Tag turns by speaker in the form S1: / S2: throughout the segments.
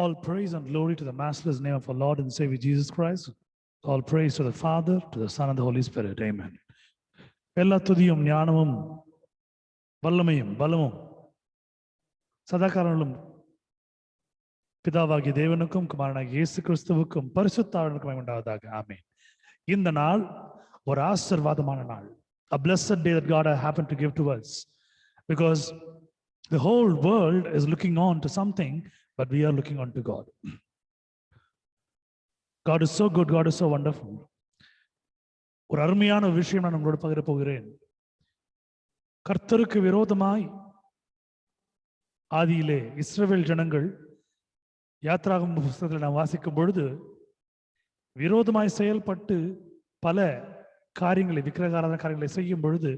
S1: All praise and glory to the matchless name of our Lord and Savior Jesus Christ. All praise to the Father, to the Son, and the Holy Spirit. Amen. எல்லா துதியும் ஞானமும் வல்லமையும் பலமும் சதாகாரங்களும் பிதாவாகிய தேவனுக்கும் குமாரனாகிய இயேசு கிறிஸ்துவுக்கும் பரிசுத்தாவிற்கும் உண்டாவதாக. ஆமென். இந்த நாள் ஒரு ஆசீர்வாதமான நாள். A blessed day that God happened to give to us, because the whole world is looking on to something, but we are looking on to God. God is so good, God is so wonderful. ஒரு அருமையான விஷயம் நான் உங்களோடு பகிர போகிறேன். கர்த்தருக்கு விரோதமாய் ஆதியிலே இஸ்ரவேல் ஜனங்கள் யாத்ராகம புத்தகத்தில் நாம் வாசிக்கும் பொழுது விரோதமாய் செயல்பட்டு பல காரியங்களை விக்கிரகாராதன காரியங்களை செய்யும் பொழுது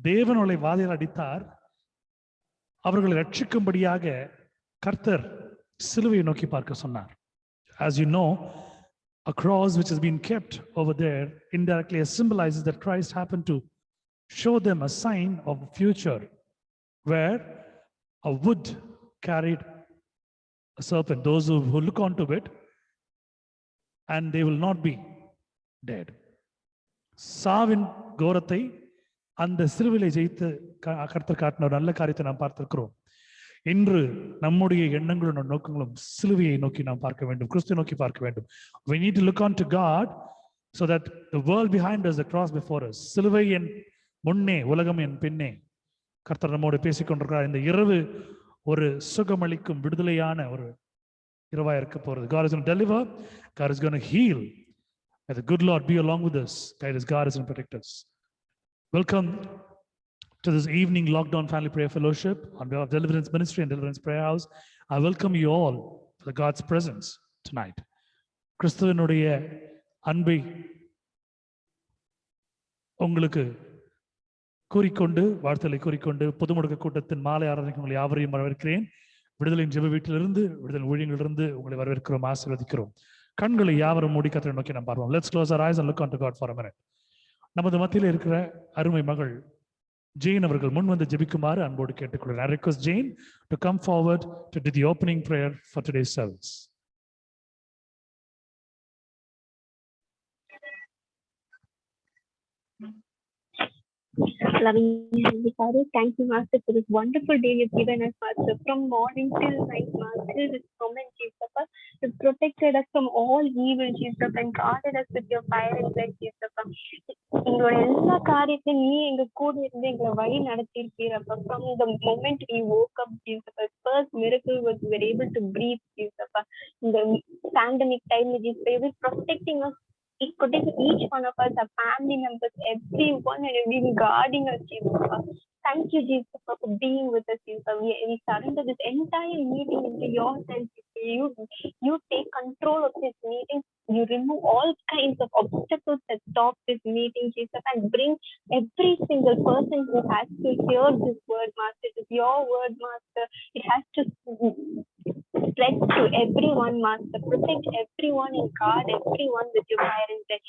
S1: தேவனுடைய வாதையில் அடித்தார். அவர்களை ரட்சிக்கும்படியாக கர்த்தர் சிலுவையை நோக்கி பார்க்க சொன்னார். As you know, a cross which has been kept over there indirectly symbolizes that Christ happened to show them a sign of the future where a wood carried a serpent. Those who look onto it, and they will not be dead. சாவின் கோரத்தை அந்த சிலுவையிலே ஜெயித்து கர்த்தர் காட்டின ஒரு நல்ல காரியத்தை நாம் பார்த்திருக்கிறோம். இன்று நம்முடைய எண்ணங்களும் நோக்கங்களும் சிலுவையை நோக்கி நாம் பார்க்க வேண்டும், கிறிஸ்துவை நோக்கி பார்க்க வேண்டும். We need to look on to God so that the world behind us, the cross before us. சிலுவை என் முன்னே, உலகம் என் பின்னே. கர்த்தர் நம்மோடு பேசிக்கொண்டிருக்கிறார். இந்த இரவு ஒரு சுகமளிக்கும் விடுதலையான ஒரு இரவாக இருக்க போகிறது. God is going to deliver, God is going to heal. May the good Lord be along with us, guide us, guard us, and protect us. Welcome to this evening Lockdown Family Prayer Fellowship on behalf of Deliverance Ministry and Deliverance Prayer House. I welcome you all for God's presence tonight. கிறிஸ்துவினுடைய அன்பை உங்களுக்கு கூறிக்கொண்டு, வாழ்த்தலை கூறிக்கொண்டு, பொதுமுடக்க கூட்டத்தின் மாலை ஆராதனைக்கு உங்களை யாவரையும் வரவேற்கிறேன். விடுதலையின் ஜெப வீட்டிலிருந்து, விடுதலை ஊழியங்களிலிருந்து உங்களை வரவேற்கிறோம், ஆசீர்வதிக்கிறோம். கண்களை யாவரும் மூடி கர்த்தரை நோக்கி நாம் பார்ப்போம். Let's close our eyes and look unto God for a minute. நமது மத்தியில் இருக்கிற அருமை மகள் ஜெயின் அவர்கள் முன் வந்து ஜெபிக்குமாறு அன்போடு கேட்டுக்கொள்கிறேன். I request Jane to come forward to do the opening prayer for today's service.
S2: Loving Heavenly Father, thank you, Master, for this wonderful day you've given us, Master. From morning till night, Master, this moment, Jesus, you protected us from all evil, Jesus, and guarded us with your fire and blood, Jesus. எங்களோட எல்லா காரியத்தையும் நீ எங்க கூட இருந்து எங்களை வழி நடத்திருப்பீரப்பா. From the moment we woke up, Jesus, first miracle was we were able to breathe, Jesus. In the pandemic time, Jesus, you were protecting us, protecting each one of us, our family members, everyone, and you've been guarding us, Jesus. Thank you, Jesus, for being with us, Jesus. We surrender this entire meeting into your hands. You take control of this meeting. You remove all kinds of obstacles that stop this meeting, Jesus, and bring every single person who has to hear this word, Master. It is your word, Master. It has to spread to everyone, Master. Protect everyone and guard everyone with your fire and blood.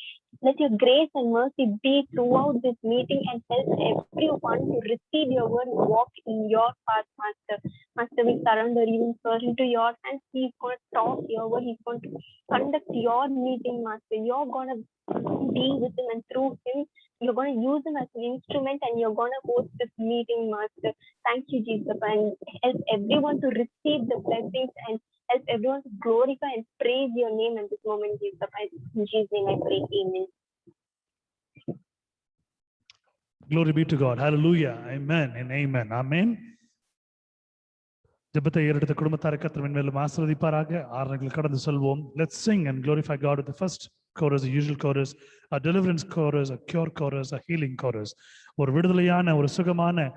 S2: Let your grace and mercy be throughout this meeting and help everyone to receive your word and walk in your path, Master. Master, we surrender even further into your hands. He's going to talk your word. He's going to conduct your meeting, Master. You're going to be with him, and through him, you're going to use him as an instrument, and you're going to host this meeting, Master. Thank you, Jesus, and help everyone to receive the blessings and help everyone to glorify and praise your name at this moment, Jesus. In Jesus' name I pray, amen.
S1: Glory be to God. Hallelujah. Amen and amen. Amen. ஜெபத்தை ஏறெடுத்த குடும்பத்தாரை கர்த்தர் மேலும் ஆசீர்வதிப்பாராக. ஆராதனைகள் கடந்து செல்வோம். Let's sing and glorify God with the first chorus, the usual chorus, a deliverance chorus, a cure chorus, a healing chorus. ஒரு விடுதலையான, ஒரு சுகமான,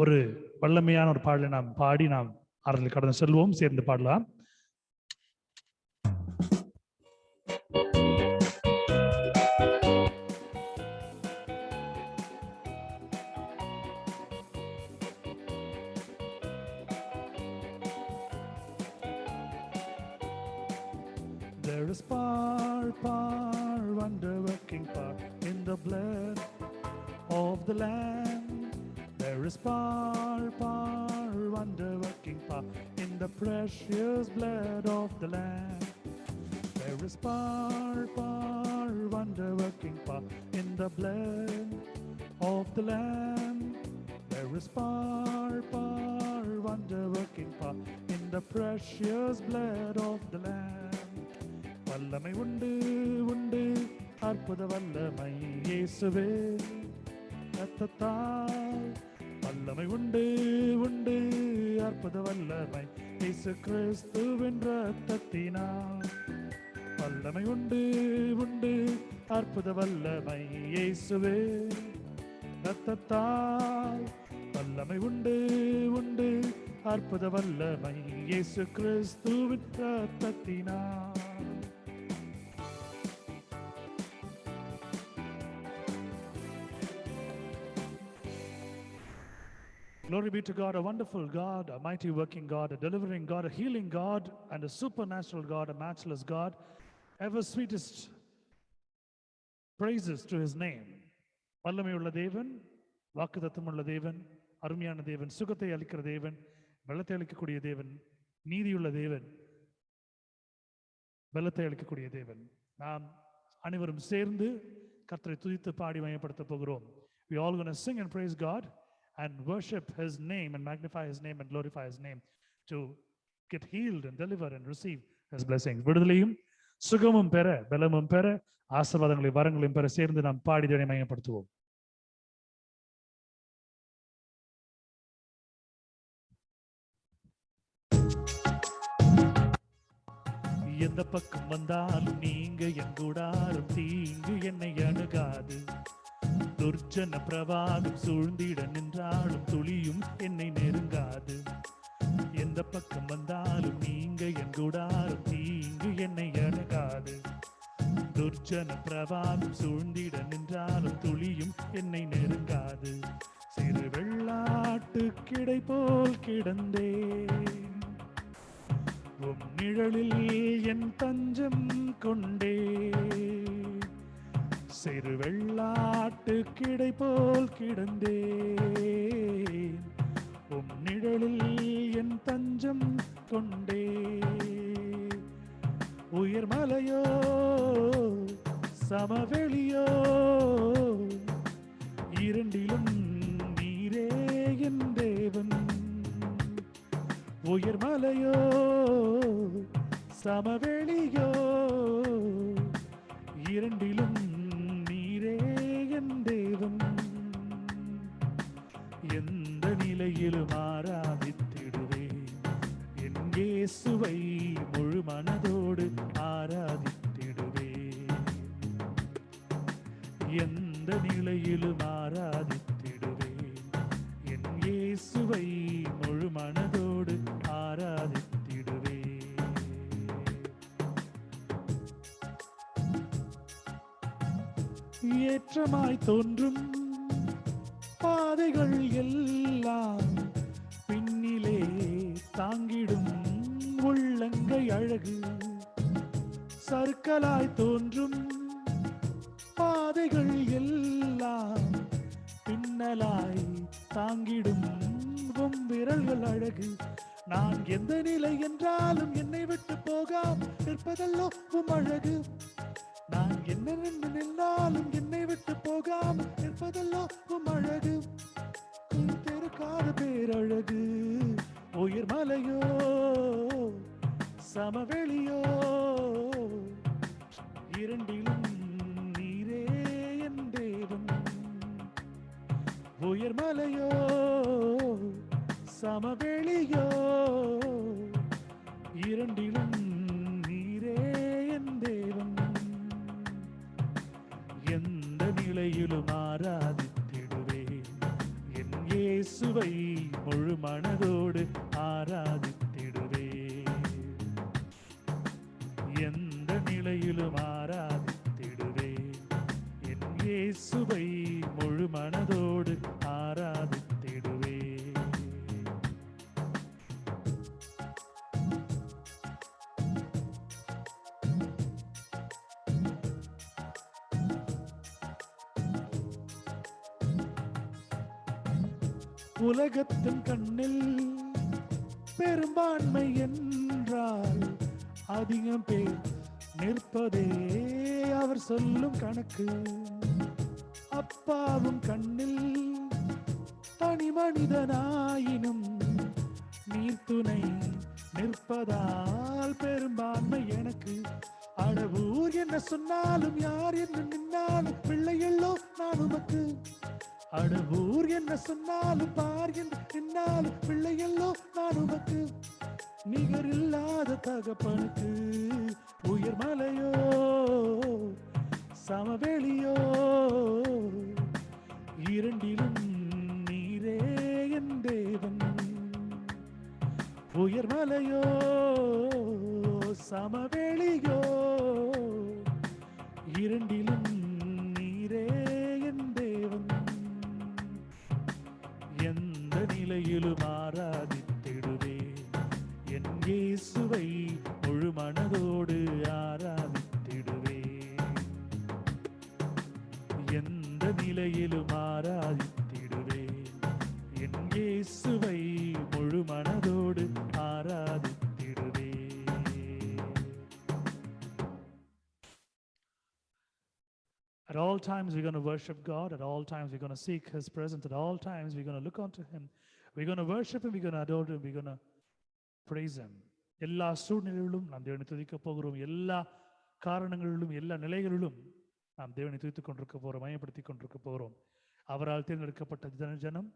S1: ஒரு வல்லமையான ஒரு பாடலை நாம் பாடி நாம் ஆராதனைகள் கடந்து செல்வோம். சேர்ந்து பாடலாம். There is power, wonder-working power in the blood of the Lamb. There is power, wonder-working power in the precious blood of the Lamb. There is power, wonder-working power in the blood of the Lamb. There is power, wonder-working power in the precious blood of the Lamb. வல்லமை உண்டு உண்டு அற்புத வல்லமை இயேசுவே ரத்தத்தால். வல்லமை உண்டு உண்டு அற்புத வல்லமை இயேசு கிறிஸ்துவின் ரத்தத்தினால். வல்லமை உண்டு உண்டு அற்புத வல்லமை இயேசுவே ரத்தத்தால். வல்லமை உண்டு உண்டு அற்புத வல்லமை இயேசு கிறிஸ்துவின் ரத்தத்தினால். Glory be to God, a wonderful God, a mighty working God, a delivering God, a healing God, and a supernatural God, a matchless God. Ever sweetest praises to his name. வல்லமையுள்ள தேவன், வாக்குத்தத்தமுள்ள தேவன், அருமையான தேவன், சுகத்தை அளிக்கிற தேவன், பலத்தை அளிக்கக்கூடிய தேவன், நீதியுள்ள தேவன், பலத்தை அளிக்கக்கூடிய தேவன். நாம் அனைவரும் சேர்ந்து கர்த்தரை துதித்து பாடி மகிமைப்படுத்த போகிறோம். We all going to sing and praise God and worship his name and magnify his name and glorify his name to get healed and deliver and receive his blessings. விடுதலையும் சுகமும் பெற, பலமும் பெற, ஆசீர்வாதங்களையும் வரங்களையும் பெற சேர்ந்து நாம் பாடி தேவனை மகிமைப்படுத்துவோம். எந்த பக்கம் வந்தாலும் நீங்க என் கூடாரம் தீங்கு என்னை அணுகாது. துர்ஜன பிரவாகம் சூழ்ந்திட நின்றாலும் துளியும் என்னை நெருங்காது. எந்த பக்கம் வந்தாலும் நீங்க என் கூடாரம் தீங்கு என்னை அணுகாது. துர்ஜன பிரவாகம் சூழ்ந்திட நின்றாலும் துளியும் என்னை நெருங்காது. சிறு வெள்ளாட்டு கிடை போல் கிடந்தேன், உம் நிழலில் என் தஞ்சம் கொண்டே. சிறு வெள்ளாட்டு கிடை போல் கிடந்தேன், உம் நிழலில் என் தஞ்சம் கொண்டே. உயர் மலையோ சமவெளியோ இரண்டிலும் நீரே என் தேவன். உயர் மலையோ சமவெளியோ இரண்டிலும் நீரே என் தேவன். எந்த நிலையிலும் ஆராதித்திடுவேன் என் இயேசுவை, முழு மனதோடு ஆராதித்திடுவேன். எந்த நிலையிலும் ஆராதித்திடுவேன் என் இயேசுவை, முழு மனதோடு ஆராதித்திடுவேன். ஏற்றமாய் தோன்றும் பாதைகள் எல்லாம் பின்னிலே தாங்கிடும் உள்ளங்கை அழகு. சறுக்கலாய் தோன்றும் பாதைகள் எல்லாம் பின்னலாய் தாங்கிடும் விரல்கள் அழகு. நான் எந்த நிலை என்றாலும் என்னை விட்டு போகாம நிற்பதல்லோ உம் அழகு. நான் என்ன நின்று நின்றாலும் என்னை விட்டு போகாம நிற்பதல்லோ உம் அழகு. குறித்திருக்காத பேரழகு. உயர் மலையோ சமவெளியோ இரண்டிலும் நீரே என் தேவன். உயர் மலையோ சமவெளியோ இரண்டிலும் நீரே என் தேவன். எந்த நிலையிலும் ஆராதித்திடுவேன் என் இயேசுவை, முழு மனதோடு ஆராதித்திடுவேன். எந்த நிலையிலும் ஆராதித்திடுவேன் என் இயேசுவை, முழு மனதோடு ஆராதித்திடுவேன். உலகத்தின் கண்ணில் பெரும்பான்மை என்றால் அதிகம் பேர் நிற்பதே அவர் சொல்லும் கணக்கு. அப்பாவும் கண்ணில் தனி மனிதனாயினும் நீர்த்துணை நிற்பதால் பெரும்பான்மை எனக்கு. அடவூர் என்ன சொன்னாலும் யார் என்ன நின்னாலும் பிள்ளையல்லோ நான் உமக்கு. அடவூர் என்ன சொன்னாலும் பார் என்று நின்னாலும் பிள்ளையல்லோ நான் உமக்கு. நிகரில்லாத தகப்பனுக்கு உயர்மலையோ சமவெளியோ இரண்டிலும் நீரே என் தேவன். உயர்மலையோ சமவெளியோ இரண்டிலும் நீரே என் தேவன். எந்த நிலையிலும் ஆராதித்திடுவேன் என் இயேசுவை முழு மனதோடு ஆராதித்திடுவேன். எந்த நிலையிலும் ஆராதித்திடுவேன் என் இயேசுவை முழு மனதோடு ஆராதித்திடுவேன். At all times we're going to worship God. At all times we're going to seek His presence. At all times we're going to look unto Him. We're going to worship Him. We're going to adore Him. We're going to praise Him. எல்லா சூழ்நிலைகளிலும் நாம் தேவனை துதிக்க போகிறோம். எல்லா காரணங்களிலும் எல்லா நிலைகளிலும் நாம் தேவனை துதித்துக் கொண்டிருக்க போகிறோம், மையப்படுத்திக் கொண்டிருக்க போகிறோம். அவரால் தேர்ந்தெடுக்கப்பட்ட ஜனம்,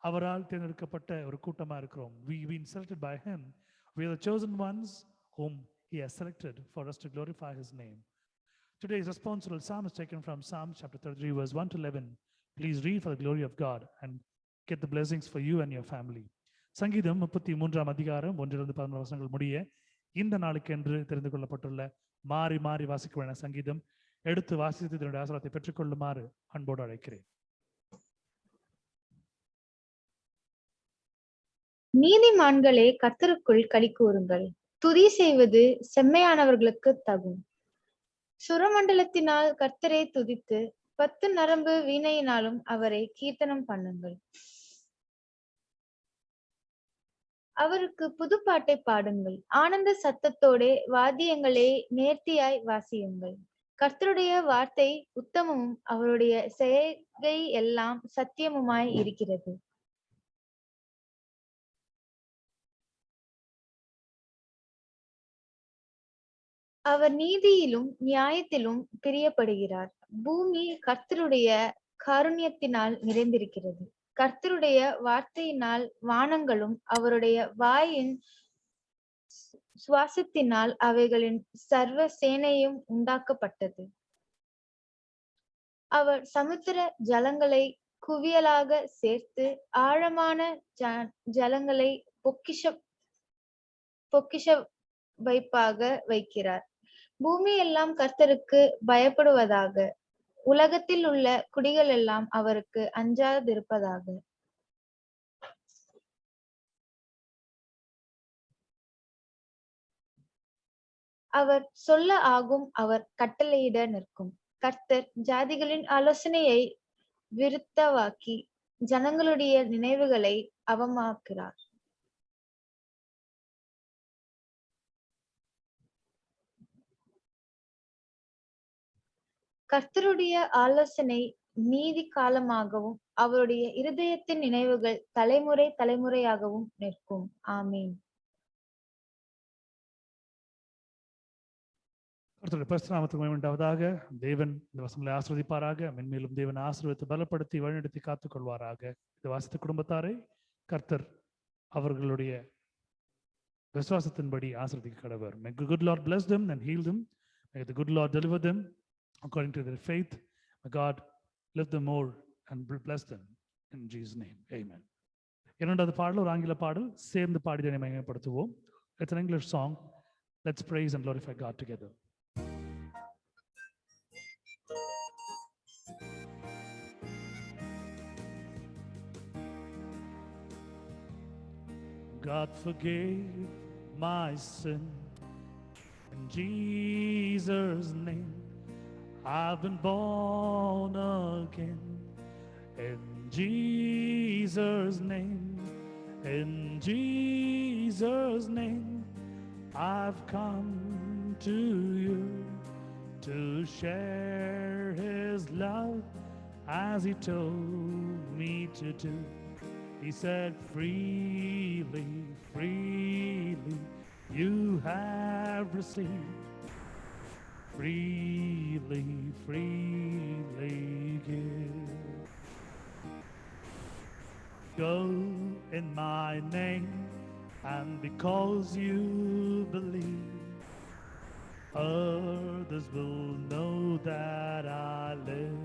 S1: அவரால் தேர்ந்தெடுக்கப்பட்ட ஒரு கூட்டமாக இருக்கிறோம். We've been selected by Him. We are the chosen ones whom He has selected for us to glorify His name. Today's responsible psalm is taken from Psalm chapter 33 verse 1 to 11. Please read for the glory of God and get the blessings for you and your family. சங்கீதம் 33 அதிகாரம் 1-11 வசனங்கள் முடிய இந்த நாளுக்கென்று தெரிந்து கொள்ளப்பட்டுள்ள மாறி மாறி வாசிக்க வேண்டிய சங்கீதம் எடுத்து வாசித்து இதனுடைய ஆசீர்வாதத்தை பெற்றுக்கொள்ளுமாறு அன்போடு அழைக்கிறேன்.
S3: நீதிமான்களே கர்த்தருக்குள் களி கூறுங்கள், துதி செய்வது செம்மையானவர்களுக்கு தகும். சுரமண்டலத்தினால் கர்த்தரை துதித்து 10 நரம்பு வீணையினாலும் அவரை கீர்த்தனம் பண்ணுங்கள். அவருக்கு புதுப்பாட்டை பாடுங்கள், ஆனந்த சத்தத்தோட வாத்தியங்களை நேர்த்தியாய் வாசியுங்கள். கர்த்தருடைய வார்த்தை உத்தமமும் அவருடைய செய்கை எல்லாம் சத்தியமுமாய் இருக்கிறது. அவர் நீதியிலும் நியாயத்திலும் பிரியப்படுகிறார். பூமி கர்த்தருடைய காருண்யத்தினால் நிறைந்திருக்கிறது. கர்த்தருடைய வார்த்தையினால் வானங்களும் அவருடைய வாயின் சுவாசத்தினால் அவைகளின் சர்வ சேனையும் உண்டாக்கப்பட்டது. அவர் சமுத்திர ஜலங்களை குவியலாக சேர்த்து ஆழமான ஜலங்களை பொக்கிஷ வைப்பாக வைக்கிறார். பூமி எல்லாம் கர்த்தருக்கு பயப்படுவதாக, உலகத்தில் உள்ள குடிகள் எல்லாம் அவருக்கு அஞ்சாதிருப்பதாக. அவர் சொல்ல ஆகும், அவர் கட்டளையிட நிற்கும். கர்த்தர் ஜாதிகளின் ஆலோசனையை விருத்தவாக்கி ஜனங்களுடைய நினைவுகளை அவமாக்குகிறார். கர்த்தருடைய ஆலோசனை நீதி காலமாகவும் அவருடைய இருதயத்தின் நினைவுகள் தலைமுறை தலைமுறையாகவும் நிற்கும். ஆமீன்.
S1: கர்த்தருடைய பரிசுத்த நாமத்துக்கு மகிமை உண்டாவதாக. தேவன் இந்த வசனங்களை ஆசீர்வதிப்பாராக. மென்மேலும் தேவன் ஆசீர்வதித்து பலப்படுத்தி வழிநடத்தி காத்துக் கொள்வாராக. இந்த வாசித்த குடும்பத்தாரை கர்த்தர் அவர்களுடைய விசுவாசத்தின்படி ஆசீர்வதிக்க கடவர். May the good Lord bless them and heal them. May the good Lord deliver them according to their faith. May God lift them more and bless them in Jesus' name. Amen. இரண்டாவது பாடல் ஒரு ஆங்கில பாடல், சேர்ந்து பாடி தேவனை மகிமைப்படுத்துவோம். It's an English song. Let's praise and glorify God together. God forgave my sin in Jesus' name. I've been born again in Jesus' name. In Jesus' Jesus' name, I've come to you to share his love as he told me to do. He said, freely, freely you have received. Freely, freely give. Go in my name, and because you believe, others will know that I live.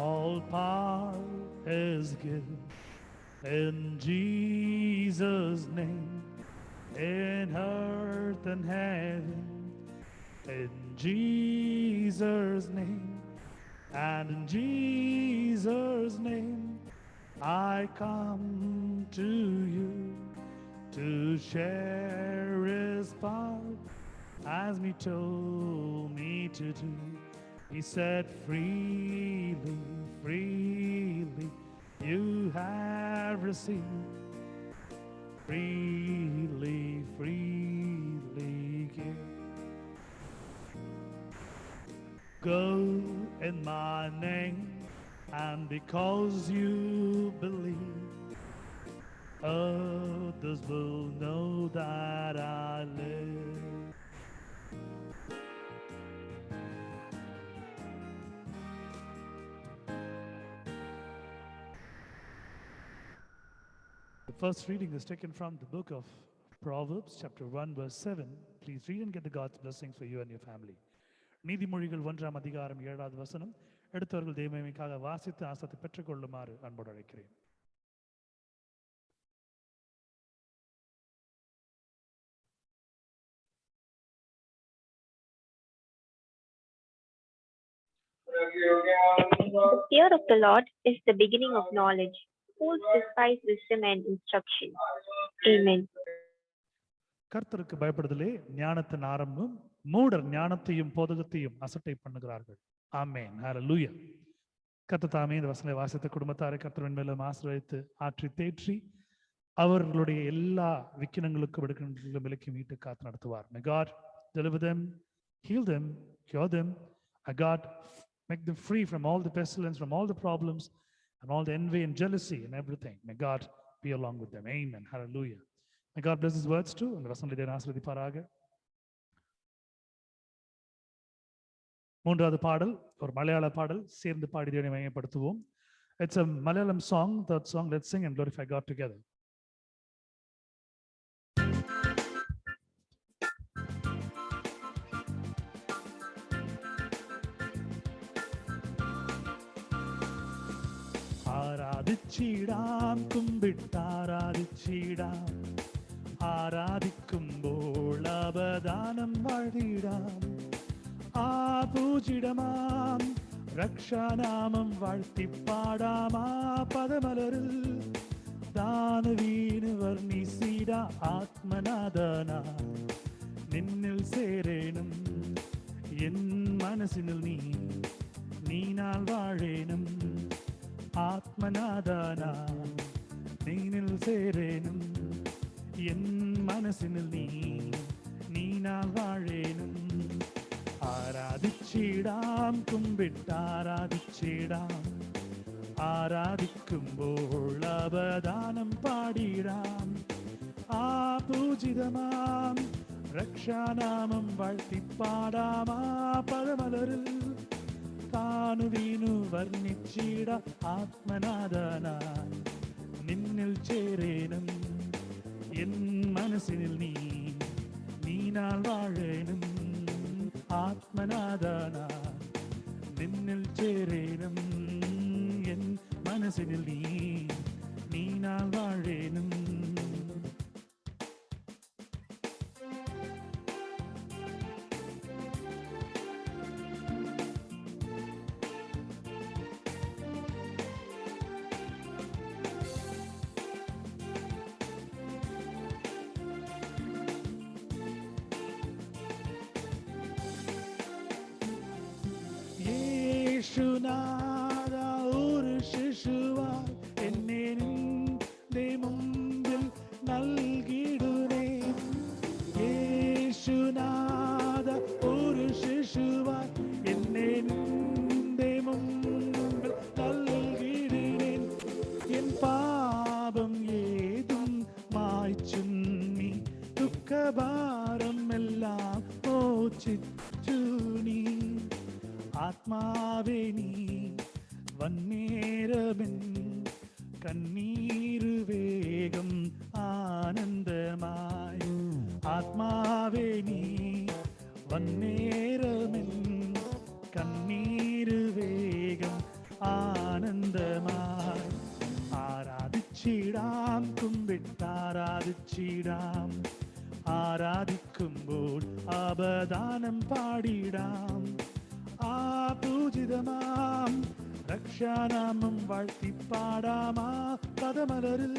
S1: All power is given in Jesus' name, in earth and heaven, in Jesus' name, and in Jesus' name, I come to you to share his power as he told me to do. He said, freely, freely you have received. Freely, freely give. Go in my name, and because you believe, others will know that I live. The first reading is taken from the book of Proverbs, chapter 1, verse 7. Please read and get the God's blessings for you and your family. நீதிமொழிகள் 1ஆம் அதிகாரம் 7வது வசனம். எடுத்தவர்கள் தெய்வமைக்காக வாசித்து ஆசத்தை பெற்றுக்கொள்ளுமாறு அன்போடு அழைக்கிறேன்.
S2: The fear of the Lord is the beginning of knowledge. Fools despise wisdom and instruction. Amen.
S1: கர்த்தருக்கு பயப்படுதலே ஞானத்தின் ஆரம்பம். மூடர் ஞானத்தையும் போதகத்தையும் அசட்டை பண்ணுகிறார்கள். ஆமென். ஹல்லேலூயா. கர்த்தர் தாமே இந்த வசனத்தை வாசித்த குடும்பத்தாரை கர்த்தரின் மேலும் ஆசீர்வதித்து ஆற்றி தேற்றி அவர்களுடைய எல்லா விக்கினங்களுக்கும் விடுக்கின்ற விலக்கி மீட்டு காத்து நடத்துவார். May God deliver them, heal them, cure them. May God make them free from all the pestilence, from all the problems, and all the envy and jealousy and everything. May God be along with them. Amen. Hallelujah. May God bless his words too. இந்த வசனத்தை ஆசீர்வதிப்பாராக. மூன்றாவது பாடல் ஒரு மலையாள பாடல், சேர்ந்து பாடி தேவனை மகிமைப்படுத்துவோம். It's a Malayalam song, third song. Let's sing and glorify God together. ആരാധിച്ചിടാം, കുമ്പിട്ടാരാധിച്ചിടാം, ആരാധിക്കുമ്പോൾ അവദാനം വാഴ്ത്തിടാം. ആ പൂജിടമാം രക്ഷാനാമം വാഴ്ത്തിപ്പാടാം. ആ പദമലരിൽ ദാനവീന് വർണ്ണിസിട ആത്മനാഥന. നിന്നിൽ சேரேனும் என் മനസ്സിനിൽ നീ നാൾ വാഴേനും. ആത്മനാഥന നിന്നിൽ சேரேனுം എൻ മനസ്സിനിൽ നീ നാൾ വാഴേനും. ആരാധിച്ചിടാം, കുമ്പിട്ടാരാധിച്ചിടാം, ആരാധിക്കുമ്പോൾ അവദാനം പാടിടാം. ആ പൂജിതമാം രക്ഷാനാമം വാഴ്ത്തിപ്പാടാം. ആ പദമലരിൽ താനു വീണു വർണ്ണിച്ചിട ആത്മനാഥനായി. നിന്നിൽ ചേരേനും എൻ മനസ്സിനിൽ നീ നാൾ വാഴേനും. ആത്മനാഥനായി നിന്നിൽ ചേരേനും എൻ മനസ്സിനിൽ നീ നാൾ വാഴേനും. ശിശുവായി എന്നെ നിന്റെ മുമ്പിൽ നൽകിടുന്നേ. യേശുനാഥ ഒരു ശിശുവായി എന്നെ നിന്റെ മുമ്പിൽ നൽകിടുന്നേ. എൻ പാപം ഏതും മായ്ച്ചു നീ, ദുഃഖഭാരം എല്ലാം മോചിച്ചു നീ. ആത്മാവേ നീ വന്നേരമെൻ കണ്ണീരു വേഗം ആനന്ദമായി. ആത്മാവേ നീ വന്നേരമെൻ കണ്ണീരു വേഗം ആനന്ദമായി. ആരാധിച്ചിടാം, കുമ്പിട്ടാരാധിച്ചിടാം. ആരാധിക്കുമ്പോൾ അപദാനം പാടിടാം. ആ പൂജിതമാം രക്ഷാനാമം വാഴ്ത്തിപ്പാടാം. ആ പദമലരിൽ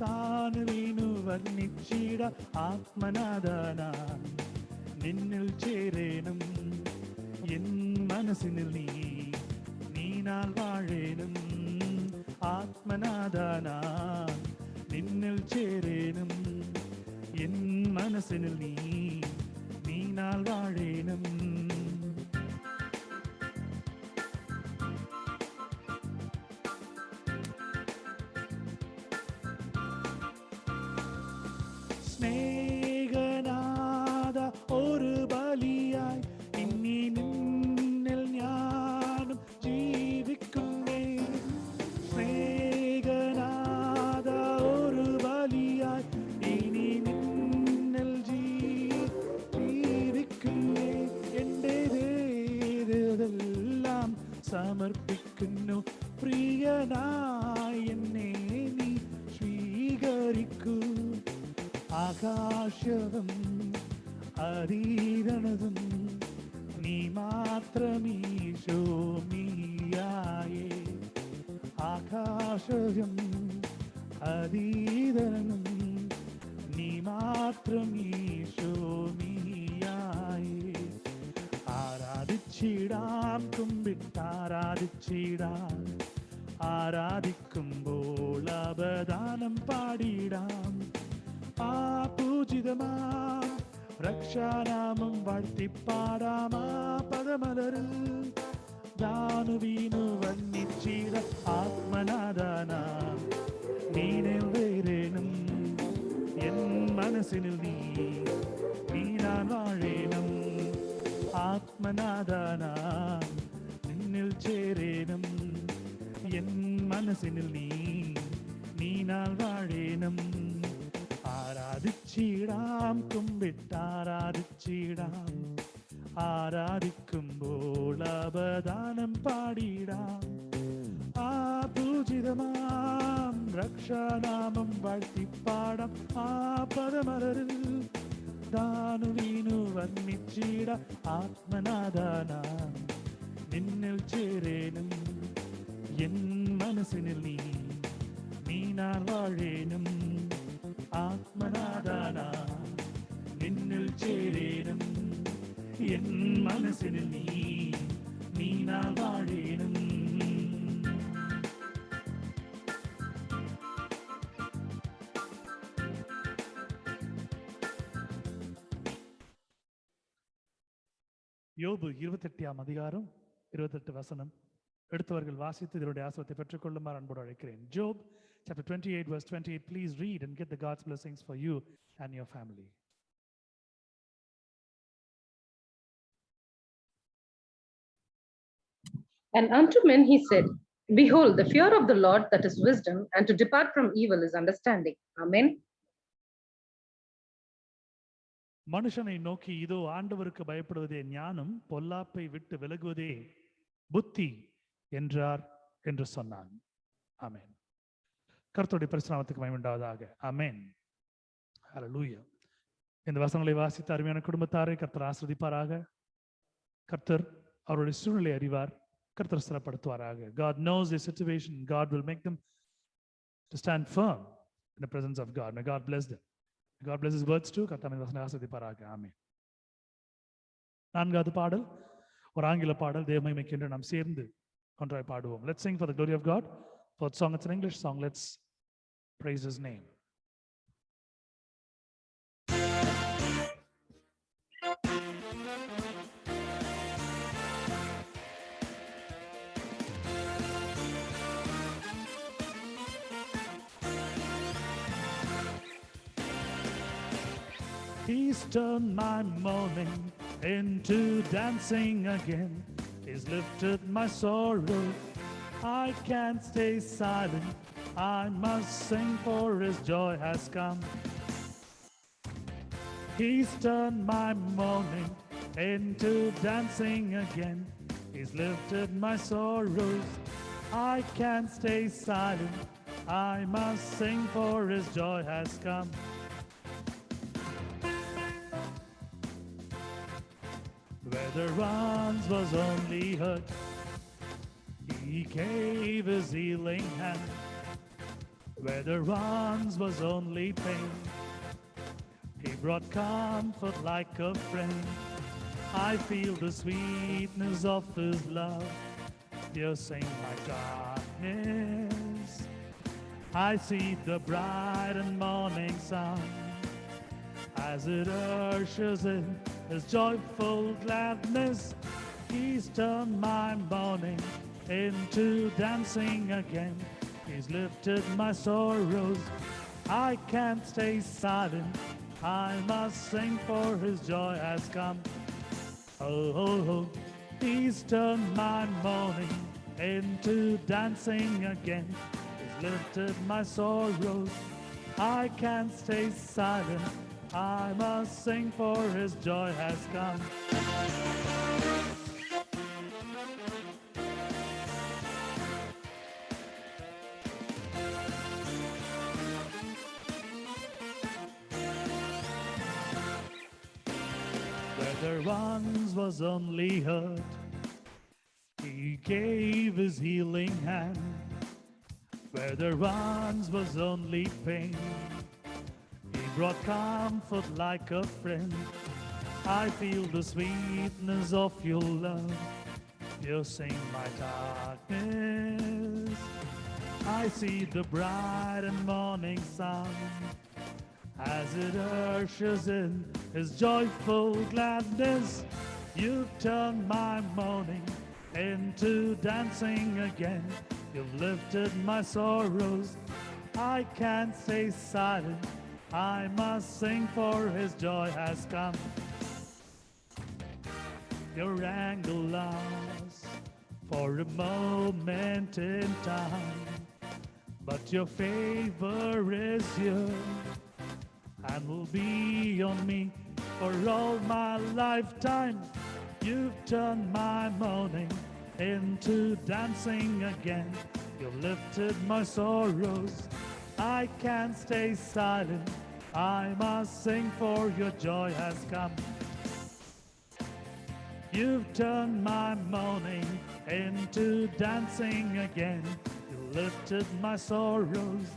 S1: താൻ വീണു വർണ്ണിച്ചിട. ആത്മനാദാന നിന്നിൽ ചേരേണം, എൻ മനസ്സിനിൽ നീനാൽ വാഴേണം. ആത്മനാദാന നിന്നിൽ ചേരേണം, എൻ മനസ്സിനിൽ നീനാൽ വാഴേണം. സ്നേഹനാഥ ഒരു ബലിയായി ഇനി നിന്നിൽ ഞാനും ജീവിക്കുന്നേ. സ്നേഹനാഥ ഒരു ബലിയായി ഇനി നിന്നിൽ ജീവിക്കുന്നേ. എൻ്റെ ദേഹമെല്ലാം സമർപ്പിക്കുന്നു. പ്രിയനായി എന്നെ നീ സ്വീകരിക്കൂ. ആകാശവും അതീതനതും നീ മാത്രമീശോ നീയായേ. ആകാശവും അതീതനും നീ മാത്രമീശോ നീയായേ. ആരാധിച്ചിടാം, കുമ്പിട്ടാരാധിച്ചിടാം. ആരാധിക്കുമ്പോൾ അപദാനം പാടിടാം. ആ പൂജിതമാം രക്ഷാനാമം വാഴ്ത്തിപ്പാടാം. ആ പദമലരിൽ താനു വീണു വർണ്ണിച്ചിട. ആത്മനാദാന നീനിൽ വേരേണം, എൻ മനസ്സിനിൽ നീനാൻ വാഴേണം. ആത്മനാദാന നിന്നിൽ ചേരേണം, എൻ മനസ്സിനിൽ നീനാൽ വാഴേണം. ആരാധിച്ചിടാം, കുമ്പിട്ടാരാധിച്ചിടാം. ആരാധിക്കുമ്പോൾ അപദാനം പാടിടാം. ആ പൂജിതമാം രക്ഷാനാമം വാഴ്ത്തിപ്പാടാം. ആ പദമലരിൽ താനു വീണു വർണ്ണിച്ചിട. ആത്മനാദാന നിന്നിൽ ചേരേണം, എൻ മനസ്സിനിൽ നീനാൽ വാഴേണം. ആത്മനാദാന നിന്നിൽ ചേരേണം, എൻ മനസ്സിനിൽ നീനാൽ വാഴേണം. யோபு 28ஆம் அதிகாரம் 28 வசனம் எடுத்தவர்கள் வாசித்து இதனுடைய ஆசீர்வாதத்தை பெற்றுக்கொள்ளுமாறு அன்போடு அழைக்கிறேன். Job chapter 28 verse 28. Please read and get the God's blessings for you and your family.
S4: And unto men he said, behold, the fear of the Lord, that is wisdom, and to depart from evil is understanding. Amen.
S1: மனுஷனை நோக்கி இதோ ஆண்டவருக்கு பயப்படுவதே ஞானம், பொல்லாப்பை விட்டு விலகுவதே புத்தி என்றார் என்று சொன்னான். ஆமென். கர்த்தருடைய பரிசுநாமத்துக்கு மகிமை உண்டாவதாக. ஆமென். ஹல்லேலூயா. இந்த வசனங்களை வாசித்த அருமையான குடும்பத்தாரை கர்த்தர் ஆசீர்வதிப்பாராக. கர்த்தர் அவருடைய சூழ்நிலை அறிவார். கர்த்தர் ஸ்திரப்படுத்துவாராக. God knows their situation. God will make them to stand firm in the presence of God. May God bless them. May God bless his words too. கர்த்தர் இந்த வசனங்களை ஆசீர்வதிப்பாராக. ஆமென். நான்காவது பாடல் ஒரு ஆங்கில பாடல், தேவ மகிமைக்கென்று நாம் சேர்ந்து ஒன்றாய் பாடுவோம். Let's sing for the glory of God. Fourth song, it's an English song. Let's praise his name. He's turned my mourning into dancing again. He's lifted my sorrow. I can't stay silent. I must sing, for his joy has come. He's turned my mourning into dancing again. He's lifted my sorrows. I can't stay silent. I must sing, for his joy has come. Where there once was only hurt, he gave his healing hand. Where there once was only pain, he brought comfort like a friend. I feel the sweetness of his love, piercing my darkness. I see the bright and morning sun as it ushers in his joyful gladness. He's turned my mourning into dancing again. He's lifted my sorrows. I can't stay silent. I must sing, for his joy has come. Oh, oh, oh. He's turned my mourning into dancing again. He's lifted my sorrows. I can't stay silent. I must sing, for his joy has come. Where there once was only hurt, he gave his healing hand. Where there once was only pain, he brought comfort like a friend. I feel the sweetness of your love, piercing my darkness. I see the bright and morning sun as it ushers in his joyful gladness. You've turned my mourning into dancing again. You've lifted my sorrows. I can't stay silent. I must sing, for his joy has come. Your anger lasts for a moment in time, but your favor is here and will be on me for all my lifetime. You've turned my mourning into dancing again. You've lifted my sorrows. I can't stay silent. I must sing, for your joy has come. You've turned my mourning into dancing again. You lifted my sorrows.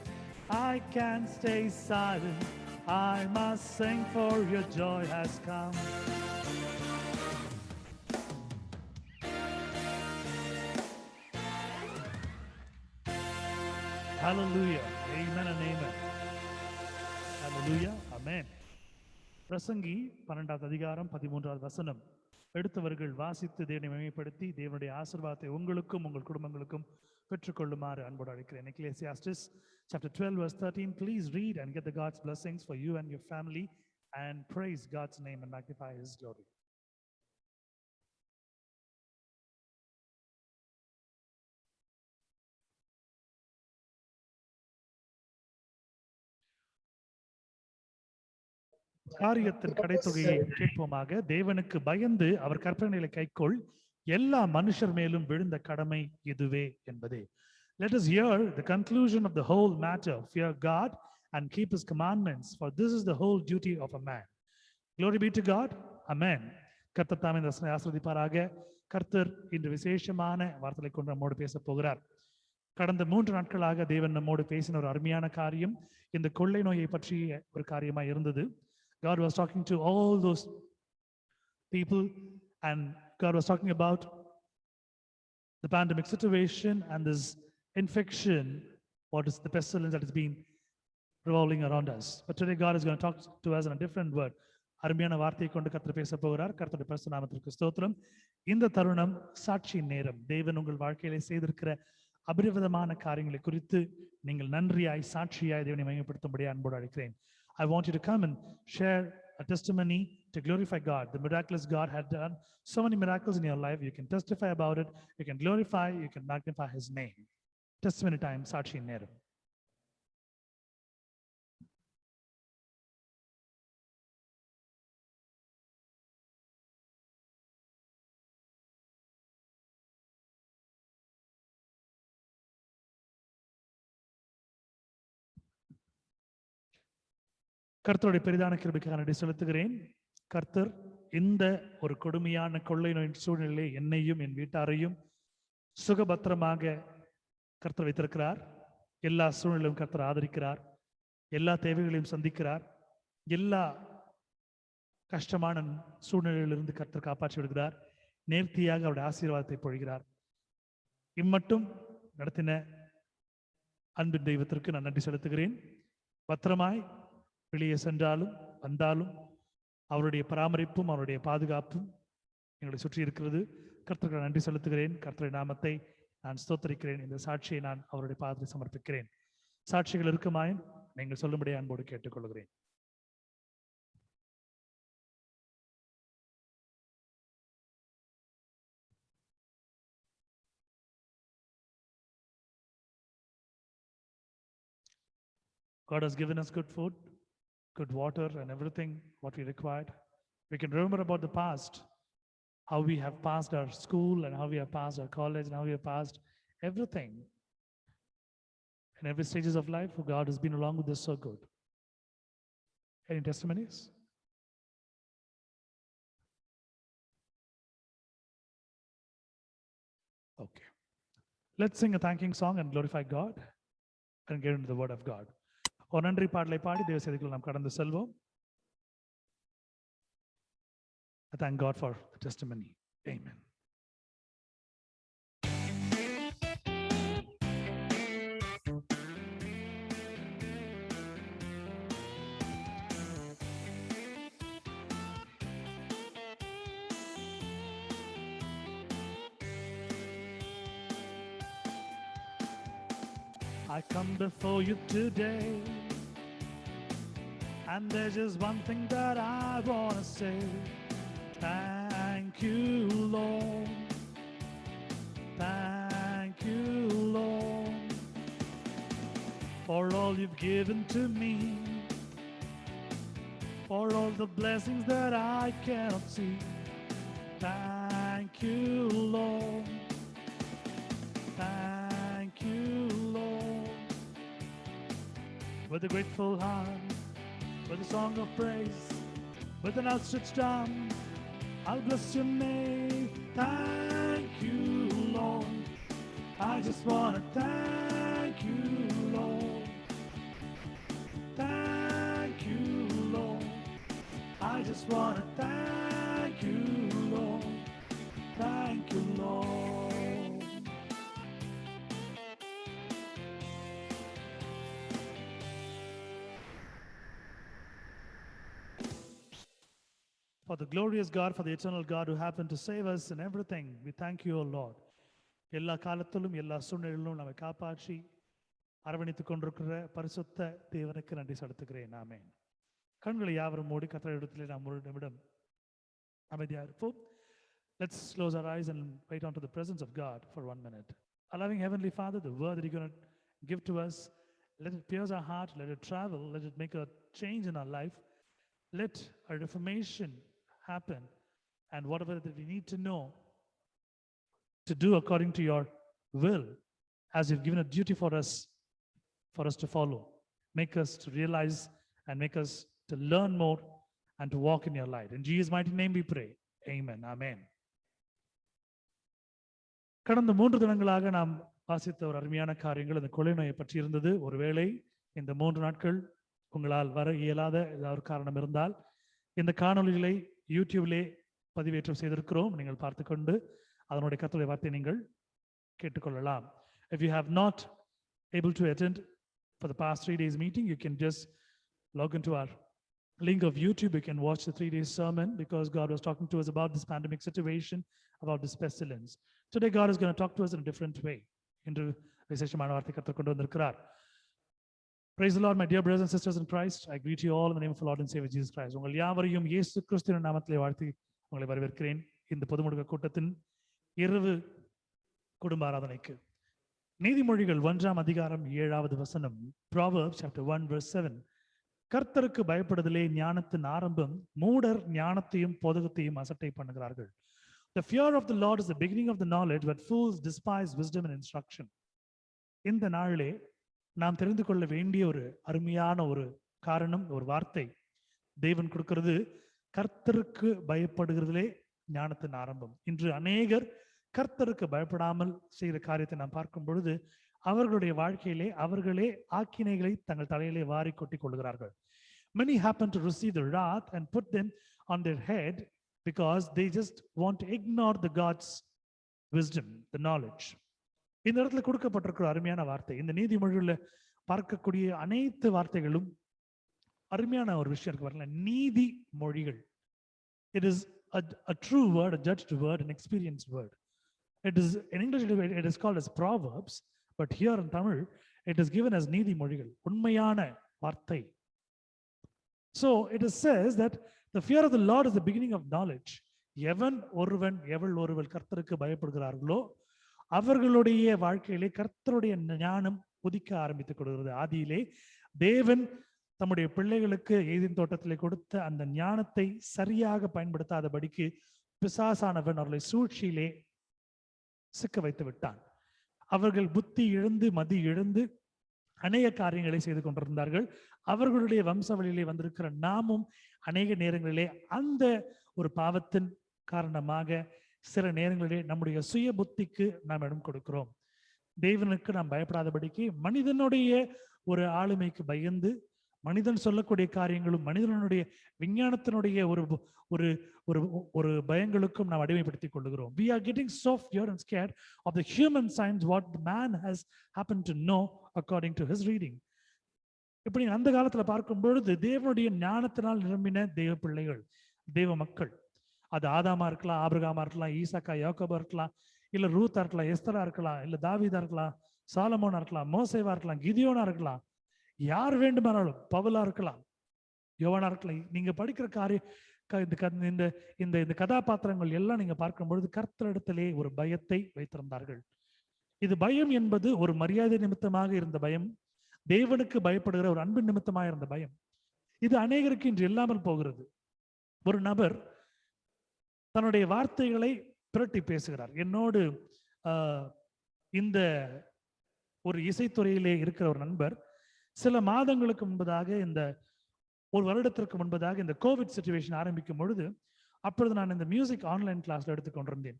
S1: I can't stay silent. I must sing, for your joy has come. Hallelujah. Amen and amen. Hallelujah. Amen. பிரசங்கி 12வது அதிகாரம் 13வது வசனம். எடுத்தவர்கள் வாசித்து தேவனை மகிமைப்படுத்தி தேவனுடைய ஆசீர்வாதத்தை உங்களுக்கும் உங்கள் குடும்பங்களுக்கும் பெற்றுக்கொள்ளுமாறு அன்போடு அழைக்கிறேன். Ecclesiastes chapter 12 verse 13. Please read and get the God's blessings for you and your family and praise God's name and magnify his glory. காரியத்தின் கடைத்தொகையை கேட்போமாக. தேவனுக்கு பயந்து அவர் கற்பனைகளை கைக்கொள், எல்லா மனுஷர் மேலும் விழுந்த கடமை இதுவே என்பதே. Let us hear the conclusion of the whole matter. Fear God and keep his commandments, for this is the whole duty of a man. Glory be to God. Amen. கர்த்தர் தாமே இந்த வசனத்தை ஆசீர்வதிப்பாராக. கர்த்தர் இன்று விசேஷமான வார்த்தைகளை கொண்டு நம்மோடு பேச போகிறார். கடந்த 3 நாட்களாக தேவன் நம்மோடு பேசின ஒரு அருமையான காரியம் இந்த கொள்ளை நோயை பற்றிய ஒரு காரியமாக இருந்தது. God was talking to all those people and God was talking about the pandemic situation and this infection, what is the pestilence that is being revolving around us. But today God is going to talk to us in a different word. அருமையான வார்த்தையை கொண்டு கர்த்தர் பேச போகிறார். கர்த்தருடைய பரிசுத்த நாமத்திற்கு ஸ்தோத்திரம். இந்த தருணம் சாட்சியின் நேரம். தேவன் உங்கள் வாழ்க்கையிலே செய்திருக்கிற அபரிவிதமான காரியங்களை குறித்து நீங்கள் நன்றியாய் சாட்சியாய் தேவனை மகிமைப்படுத்தும்படியாக அன்போடு அழைக்கிறேன். I want you to come and share a testimony to glorify God. The miraculous God had done so many miracles in your life. You can testify about it. You can glorify, you can magnify His name. Testimony time, சாட்சியின் நேரம். கர்த்தருடைய பெரிதான கிருபைக்காக நன்றி செலுத்துகிறேன். கர்த்தர் இந்த ஒரு கொடுமையான கொள்ளை நோயின் சூழ்நிலையிலே என்னையும் என் வீட்டாரையும் சுகபத்திரமாக கர்த்தர் வைத்திருக்கிறார். எல்லா சூழ்நிலையும் கர்த்தர் ஆதரிக்கிறார். எல்லா தேவைகளையும் சந்திக்கிறார். எல்லா கஷ்டமான சூழ்நிலையிலிருந்து கர்த்தர் காப்பாற்றி விடுகிறார். நேர்த்தியாக அவருடைய ஆசீர்வாதத்தை பொழிகிறார். இம்மட்டும் நடத்தின அன்பின் தெய்வத்திற்கு நான் நன்றி செலுத்துகிறேன். பத்திரமாய் வெளியே சென்றாலும் வந்தாலும் அவருடைய பராமரிப்பும் அவருடைய பாதுகாப்பும் எங்களை சுற்றி இருக்கிறது. கர்த்தருக்கு நன்றி செலுத்துகிறேன். கர்த்தருடைய நாமத்தை நான் ஸ்தோத்தரிக்கிறேன். இந்த சாட்சியை நான் அவருடைய பாதத்தில் சமர்ப்பிக்கிறேன். சாட்சிகள் இருக்குமாயின் நீங்கள் சொல்லும்படி அன்போடு கேட்டுக்கொள்கிறேன். God has given us good food, good water, and everything what we required. We can remember about the past, how we have passed our school and how we have passed our college and how we have passed everything. In every stages of life, God has been along with us so good. Any testimonies? Okay. Let's sing a thanking song and glorify God and get into the word of God. ஒரு நன்றி பாடலை பாடி தேவ செய்திக்குள் நாம் கடந்து செல்வோம். I thank God for the testimony. Amen. I come before you today, and there's just one thing that I want to say. Thank you, Lord. Thank you, Lord, for all you've given to me, for all the blessings that I cannot see. Thank you, Lord. Thank you, Lord. With a grateful heart, with a song of praise, with an outstretched arm, I'll bless your name. Thank you, Lord. I just want to thank you, Lord. Thank you, Lord. I just want to thank you, Lord. Thank you, Lord. For the glorious God, for the eternal God who happened to save us in everything, we thank you, O Lord. எல்லா காலத்திலும் எல்லா சூழ்நிலையிலும் நம்மை காப்பாற்றி அரவணைத்துக் கொண்டிருக்கிற பரிசுத்த தேவனுக்கு நன்றி செலுத்துகிறேன். ஆமென். கண்களை யாவரும் மூடி கர்த்தருடைய இடத்திலே நாம் ஒரு நிமிடம் அமைதியாக இருப்போம். Let's close our eyes and wait unto the presence of God for 1 minute. Allowing Heavenly Father, the word that you're going to give to us, let it pierce our heart, let it travel, let it make a change in our life. Let a reformation happen, and whatever that we need to know to do according to your will, as you've given a duty for us to follow. Make us to realize and make us to learn more and to walk in your light. In Jesus' mighty name we pray. Amen. Amen. கடந்த 3 தினங்களாக நாம் வாசித்த ஒரு அருமையான காரியங்கள் இந்த கொள்ளை நோயை பற்றி இருந்தது. ஒருவேளை இந்த 3 நாட்கள் உங்களால் வர இயலாத ஏதாவது காரணம் இருந்தால் இந்த காணொளிகளை யூடியூப்லே பதிவேற்றம் செய்திருக்கிறோம். நீங்கள் பார்த்துக்கொண்டு அதனுடைய கர்த்தருடைய வார்த்தை நீங்கள் கேட்டுக்கொள்ளலாம். If you have not able to attend for the past 3 days meeting, you can just log into our link of YouTube. You can watch the 3 days sermon because God was talking to us about this pandemic situation, about this pestilence. Today God is going to talk to us in a different way. இன்று விசேஷமான வார்த்தை கர்த்தர் கொண்டு வந்திருக்கிறார். Praise the Lord, my dear brothers and sisters in Christ. I greet you all in the name of the Lord and Savior Jesus Christ. உங்கள் யாவரையும் இயேசு கிறிஸ்துவின் நாமத்திலே வாழ்த்தி உங்களை வரவேற்கிறேன் இந்த பொதுமுடக்க கூட்டத்தின் இரவு குடும்ப ஆராதனைக்கு. நீதிமொழிகள் 1ஆம் அதிகாரம் 7வது வசனம். Proverbs chapter 1 verse 7. கர்த்தருக்கு பயப்படுதலே ஞானத்தின் ஆரம்பம், மூடர் ஞானத்தையும் போதகத்தையும் அசட்டை பண்ணுகிறார்கள். The fear of the Lord is the beginning of the knowledge, but fools despise wisdom and instruction. இந்த நாளிலே நாம் தெரிந்து கொள்ள வேண்டிய ஒரு அருமையான ஒரு காரணம், ஒரு வார்த்தை தேவன் கொடுக்கிறது. கர்த்தருக்கு பயப்படுகிறதிலே ஞானத்தின் ஆரம்பம். இன்று அநேகர் கர்த்தருக்கு பயப்படாமல் செய்கிற காரியத்தை நாம் பார்க்கும் பொழுது அவர்களுடைய வாழ்க்கையிலே அவர்களே ஆக்கினைகளை தங்கள் தலையிலே வாரி கொட்டி கொள்கிறார்கள். Many happen to receive the wrath and put them on their head because they just want to ignore the God's wisdom, the knowledge. இந்த இடத்துல கொடுக்கப்பட்டிருக்கிற அருமையான வார்த்தை, இந்த நீதிமொழிகளில் பார்க்கக்கூடிய அனைத்து வார்த்தைகளும் அருமையான ஒரு விஷயம் இருக்கு பாருங்களேன். நீதி மொழிகள். It is a true word, a judged word, an experienced word. It is in English it is called as Proverbs, but here in Tamil it is given as நீதி மொழிகள், உண்மையான வார்த்தை. So it is says that the fear of the Lord is the beginning of knowledge. எவன் ஒருவன் எவள் ஒருவள் கர்த்தருக்கு பயப்படுகிறார்களோ அவர்களுடைய வாழ்க்கையிலே கர்த்தருடைய ஞானம் உதிக்க ஆரம்பித்துக் கொடுக்கிறது. ஆதியிலே தேவன் தம்முடைய பிள்ளைகளுக்கு ஏதேன் தோட்டத்திலே கொடுத்த அந்த ஞானத்தை சரியாக பயன்படுத்தாதபடிக்கு பிசாசானவன் அவர்களை சூழ்ச்சியிலே சிக்க வைத்து விட்டான். அவர்கள் புத்தி இழந்து மதி இழந்து அநேக காரியங்களை செய்து கொண்டிருந்தார்கள். அவர்களுடைய வம்சாவளியிலே வந்திருக்கிற நாமும் அநேக நேரங்களிலே அந்த ஒரு பாவத்தின் காரணமாக சில நேரங்களிலே நம்முடைய சுய புத்திக்கு நாம் இடம் கொடுக்கிறோம். தேவனுக்கு நாம் பயப்படாதபடிக்கு மனிதனுடைய ஒரு ஆளுமைக்கு பயந்து மனிதன் சொல்லக்கூடிய காரியங்களும் மனிதனுடைய விஞ்ஞானத்தினுடைய ஒரு ஒரு ஒரு ஒரு பயங்களுக்கும் நாம் அடிமைப்படுத்திக் கொள்கிறோம். We are getting so feared and scared of the human signs what the man has happened to know according to his reading. இப்படி அந்த காலத்துல பார்க்கும் பொழுது தேவனுடைய ஞானத்தினால் நிரம்பின தேவ பிள்ளைகள், தேவ மக்கள், அது ஆதாமா இருக்கலாம், ஆபிரகாமா இருக்கலாம், ஈசாக்கா யாக்கோபா இருக்கலாம், இல்ல ரூத்தா இருக்கலாம், எஸ்தரா இருக்கலாம், இல்ல தாவீதா இருக்கலாம், சாலமோனா இருக்கலாம், மோசேவா இருக்கலாம், கிதியோனா இருக்கலாம், யார் வேண்டுமானாலும், பவுலா இருக்கலாம், யோவானா இருக்கலாம். நீங்க படிக்கிற இந்த கதாபாத்திரங்கள் எல்லாம் நீங்க பார்க்கும் பொழுது கர்த்தரிடத்திலே ஒரு பயத்தை வைத்திருந்தார்கள். இது பயம் என்பது ஒரு மரியாதை நிமித்தமாக இருந்த பயம், தேவனுக்கு பயப்படுகிற ஒரு அன்பின் நிமித்தமாக இருந்த பயம். இது அநேகருக்கு இன்று இல்லாமல் போகிறது. ஒரு நபர் தன்னுடைய வார்த்தைகளை பிரட்டி பேசுகிறார். என்னோடு இந்த ஒரு இசைத்துறையிலே இருக்கிற ஒரு நண்பர் சில மாதங்களுக்கு முன்பதாக, இந்த ஒரு வருடத்திற்கு முன்பதாக இந்த கோவிட் சிச்சுவேஷன் ஆரம்பிக்கும் பொழுது, அப்பொழுது நான் இந்த மியூசிக் ஆன்லைன் கிளாஸ்ல எடுத்துக்கொண்டிருந்தேன்.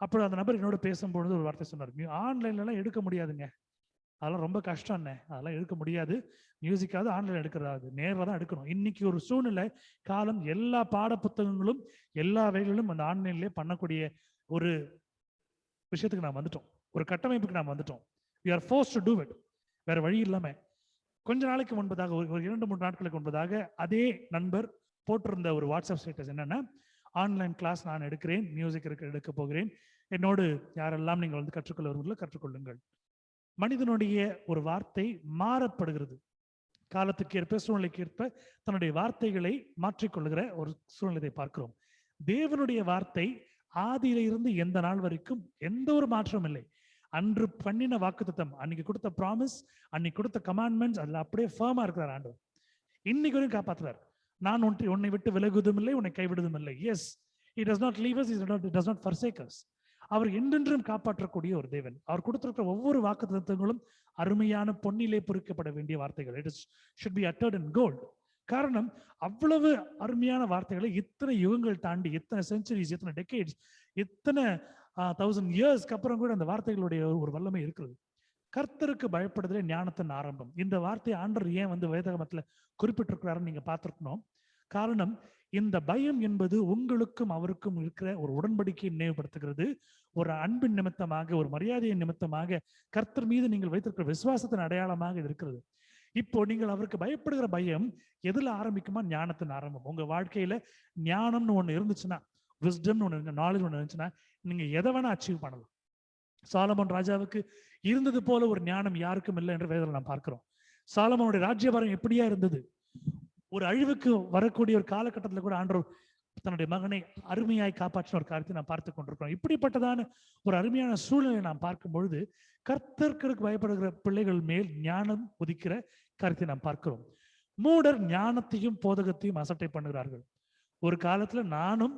S1: அப்பொழுது அந்த நபர் என்னோட பேசும்பொழுது ஒரு வார்த்தை சொன்னார், ஆன்லைன்ல எல்லாம் எடுக்க முடியாதுங்க, அதெல்லாம் ரொம்ப கஷ்டம்ண்ணே, அதெல்லாம் எடுக்க முடியாது, மியூசிக்காவது ஆன்லைன் எடுக்கிறதாவது நேரில் தான் எடுக்கணும். இன்னைக்கு ஒரு சூழ்நிலை காலம் எல்லா பாட புத்தகங்களும் எல்லா வகைகளிலும் அந்த ஆன்லைன்லேயே பண்ணக்கூடிய ஒரு விஷயத்துக்கு நாம் வந்துட்டோம், ஒரு கட்டமைப்புக்கு நாம் வந்துட்டோம். we are forced to do it. வேற வழி இல்லாம கொஞ்ச நாளைக்கு முன்பதாக, ஒரு 2-3 நாட்களுக்கு முன்பதாக அதே நண்பர் போட்டிருந்த ஒரு வாட்ஸ்அப் ஸ்டேட்டஸ் என்னன்னா, ஆன்லைன் கிளாஸ் நான் எடுக்கிறேன், மியூசிக் எடுக்க போகிறேன், என்னோடு யாரெல்லாம் நீங்கள் வந்து கற்றுக்கொள்ள வருவீர்களோ கற்றுக்கொள்ளுங்கள். மனிதனுடைய ஒரு வார்த்தை மாறப்படுகிறது, காலத்துக்கு ஏற்ப சூழ்நிலைக்கு ஏற்ப தன்னுடைய வார்த்தைகளை மாற்றிக்கொள்ளுகிற ஒரு சூழ்நிலை பார்க்கிறோம். தேவனுடைய வார்த்தை ஆதியில இருந்து எந்த நாள் வரைக்கும் எந்த ஒரு மாற்றமும் இல்லை. அன்று பண்ணின வாக்குத்தத்தம், அன்னைக்கு கொடுத்த ப்ராமிஸ், அன்னைக்கு கொடுத்த கமாண்ட்மெண்ட்ஸ், அதுல அப்படியே ஃபர்மா இருக்கிறார் ஆண்டவர். இன்னைக்கு வரைக்கும் காப்பாற்றுறார். நான் உன்னை விட்டு விலகுவதும் இல்லை, உன்னை கைவிடுவதும் இல்லை. Yes, he does not leave us, he does not forsake us. அவர் என்றென்றும் காப்பாற்றக்கூடிய ஒரு தேவன். அவர் கொடுத்திருக்கிற ஒவ்வொரு வாக்குத்தத்தங்களும் அருமையான பொன்னிலே பொறிக்கப்பட வேண்டிய வார்த்தைகள். It should be uttered in gold. காரணம், அவ்வளவு அருமையான வார்த்தைகளை இத்தனை யுகங்கள் தாண்டி, இத்தனை செஞ்சுரிஸ், இத்தனை டெக்கேட்ஸ், இத்தனை 1000 இயர்ஸ்க்கு அப்புறம் கூட அந்த வார்த்தைகளுடைய ஒரு வல்லமை இருக்கிறது. கர்த்தருக்கு பயப்படுதலே ஞானத்தின் ஆரம்பம். இந்த வார்த்தை ஆண்டவர் ஏன் வந்து வேதாகமத்துல குறிப்பிட்டிருக்கிறாருன்னு நீங்க பார்த்திருக்கணும். காரணம், இந்த பயம் என்பது உங்களுக்கும் அவருக்கும் இருக்கிற ஒரு உடன்படிக்கையை நினைவுபடுத்துகிறது. ஒரு அன்பின் நிமித்தமாக, ஒரு மரியாதையின் நிமித்தமாக, கர்த்தர் மீது நீங்கள் வைத்திருக்கிற விசுவாசத்தின் அடையாளமாக இது இருக்கிறது. இப்போ நீங்கள் அவருக்கு பயப்படுகிற பயம் எதுல ஆரம்பிக்குமா? ஞானத்தின் ஆரம்பம். உங்க வாழ்க்கையில ஞானம்னு ஒண்ணு இருந்துச்சுன்னா, விஸ்டம்னு ஒண்ணு, நாலேஜ் ஒண்ணு இருந்துச்சுன்னா, நீங்க எதை வேணா அச்சீவ் பண்ணலாம். சாலமோன் ராஜாவுக்கு இருந்தது போல ஒரு ஞானம் யாருக்கும் இல்லை என்று வேதத்தில் நாம் பார்க்கிறோம். சாலமோனுடைய ராஜ்யபாரம் எப்படியா இருந்தது? ஒரு அழிவுக்கு வரக்கூடிய ஒரு காலகட்டத்தில் கூட ஆண்டவர் தன்னுடைய மகனை அருமையாய் காப்பாற்றின ஒரு காரியத்தை நாம் பார்த்து கொண்டிருக்கிறோம். இப்படிப்பட்டதான ஒரு அருமையான சூழ்நிலை நாம் பார்க்கும் பொழுது கர்த்தருக்கு பயப்படுகிற பிள்ளைகள் மேல் ஞானம் உதிக்கிற காரியத்தை நாம் பார்க்கிறோம். மூடர் ஞானத்தையும் போதகத்தையும் அசட்டை பண்ணுகிறார்கள். ஒரு காலத்துல நானும்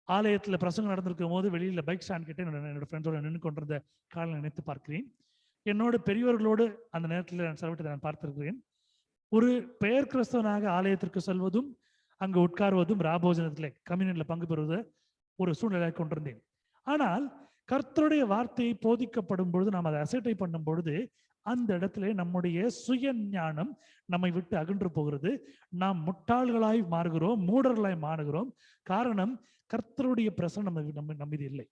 S1: ஆலயத்துல பிரசங்கம் நடந்திருக்கும் போது வெளியில பைக் ஸ்டாண்ட் கிட்ட என்னோட ஃப்ரெண்ட்ஸோட நின்று கொண்டிருந்த காலை நினைத்து பார்க்கிறேன். என்னோட பெரியவர்களோடு அந்த நேரத்தில் நான் செலவிட்டதை நான் பார்த்திருக்கிறேன். ஒரு பெயர் கிறிஸ்தவனாக ஆலயத்திற்கு செல்வதும் அங்கு உட்காருவதும் ராபோஜனத்திலே கம்யூனியன்ல பங்கு பெறுவதை ஒரு சூழ்நிலையை கொண்டிருந்தேன். ஆனால் கர்த்தருடைய வார்த்தையை போதிக்கப்படும் பொழுது நாம் அதை அசட்டை பண்ணும் பொழுது அந்த இடத்துல நம்முடைய சுய ஞானம் நம்மை விட்டு அகன்று போகிறது. நாம் முட்டாள்களாய் மாறுகிறோம், மூடர்களாய் மாறுகிறோம். காரணம், கர்த்தருடைய பிரசன்னம் நம்ம இது இல்லை.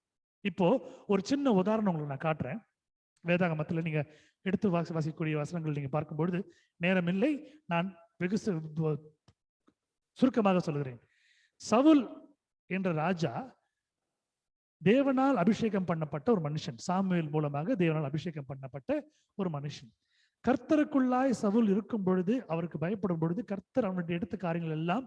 S1: இப்போ ஒரு சின்ன உதாரணம் உங்களுக்கு நான் காட்டுறேன். வேதாகமத்தில் நீங்க எடுத்து வாசிக்கக்கூடிய வசனங்கள் நீங்க பார்க்கும்பொழுது நேரம் இல்லை, நான் வெகு சுருக்கமாக சொல்கிறேன். சவுல் என்ற ராஜா தேவனால் அபிஷேகம் பண்ணப்பட்ட ஒரு மனுஷன். சாமுவேல் மூலமாக தேவனால் அபிஷேகம் பண்ணப்பட்ட ஒரு மனுஷன். கர்த்தருக்குள்ளாய் சவுல் இருக்கும் பொழுது, அவருக்கு பயப்படும் பொழுது கர்த்தர் அவனுடைய எடுத்த காரியங்கள் எல்லாம்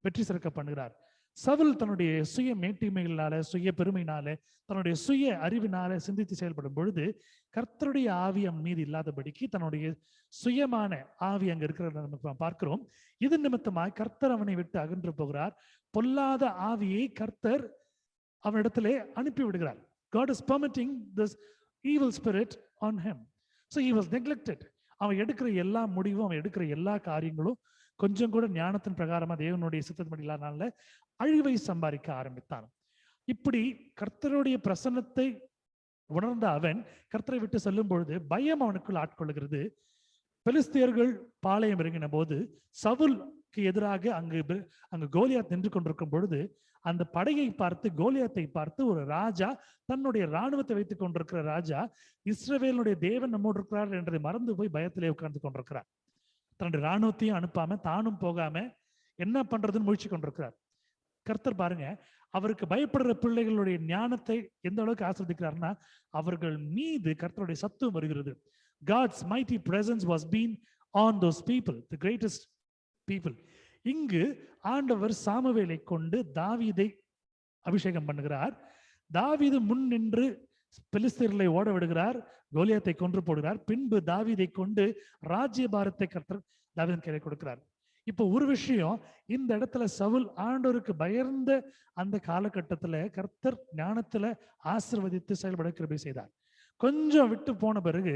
S1: வெற்றி சிறக்க பண்ணுகிறார். சவுல் தன்னுடைய சுய மேட்டிமைகளால, சுய பெருமையினால, தன்னுடைய சுய அறிவினால சிந்தித்து செயல்படும் பொழுது கர்த்தருடைய ஆவி அவன் மீது இல்லாதபடிக்கு தன்னுடைய சுயமான ஆவி அங்க இருக்கிறத நம்ம பார்க்கிறோம். இது நிமித்தமாய் கர்த்தர் அவனை விட்டு அகன்று போகிறார். பொல்லாத ஆவியை கர்த்தர் அவனிடத்திலே அனுப்பி விடுகிறார். God is permitting this evil spirit on him. So he was neglected. அவன் எடுக்கிற எல்லா முடிவும், அவன் எடுக்கிற எல்லா காரியங்களும் கொஞ்சம் கூட ஞானத்தின் பிரகாரமா தேவனுடைய சித்தப்படி இல்லாதனால அழிவை சம்பாதிக்க ஆரம்பித்தான். இப்படி கர்த்தருடைய பிரசன்னத்தை உணர்ந்த அவன் கர்த்தரை விட்டு செல்லும் பொழுது பயம் அவனுக்குள் ஆட்கொள்கிறது. பெலிஸ்தியர்கள் பாளையம் இறங்கின போது சவுலுக்கு எதிராக அங்கு கோலியாத் நின்று கொண்டிருக்கும் பொழுது அந்த படையை பார்த்து, கோலியாத்தை பார்த்து ஒரு ராஜா, தன்னுடைய இராணுவத்தை வைத்துக் கொண்டிருக்கிற ராஜா, இஸ்ரவேலுடைய தேவன் நம்மோடு இருக்கிறார் என்றதை மறந்து போய் பயத்திலே உட்கார்ந்து கொண்டிருக்கிறார். தன்னுடைய இராணுவத்தையும் அனுப்பாம தானும் போகாம என்ன பண்றதுன்னு முயற்சி கொண்டிருக்கிறார். கர்த்தர் பாருங்க, அவருக்கு பயப்படுற பிள்ளைகளுடைய ஞானத்தை எந்த அளவுக்கு ஆசிர்வதிக்கிறார்னா, அவர்கள் மீது கர்த்தருடைய சத்துவம் வருகிறது. God's mighty presence was being on those people, the greatest people. இங்கு ஆண்டவர் சாமுவேலை கொண்டு தாவீதை அபிஷேகம் பண்ணுகிறார். தாவீது முன் நின்று பெலிஸ்தீர்களை ஓட விடுகிறார், கோலியாத்தை கொன்று போடுகிறார். பின்பு தாவீதை கொண்டு ராஜ்யபாரத்தை கர்த்தர் தாவீதின் கையில கொடுக்கிறார். இப்போ ஒரு விஷயம், இந்த இடத்துல சவுல் ஆண்டவருக்கு பயந்த அந்த காலகட்டத்துல கர்த்தர் ஞானத்துல ஆசீர்வதித்து செயல்பட கிருபை செய்தார். கொஞ்சம் விட்டு போன பிறகு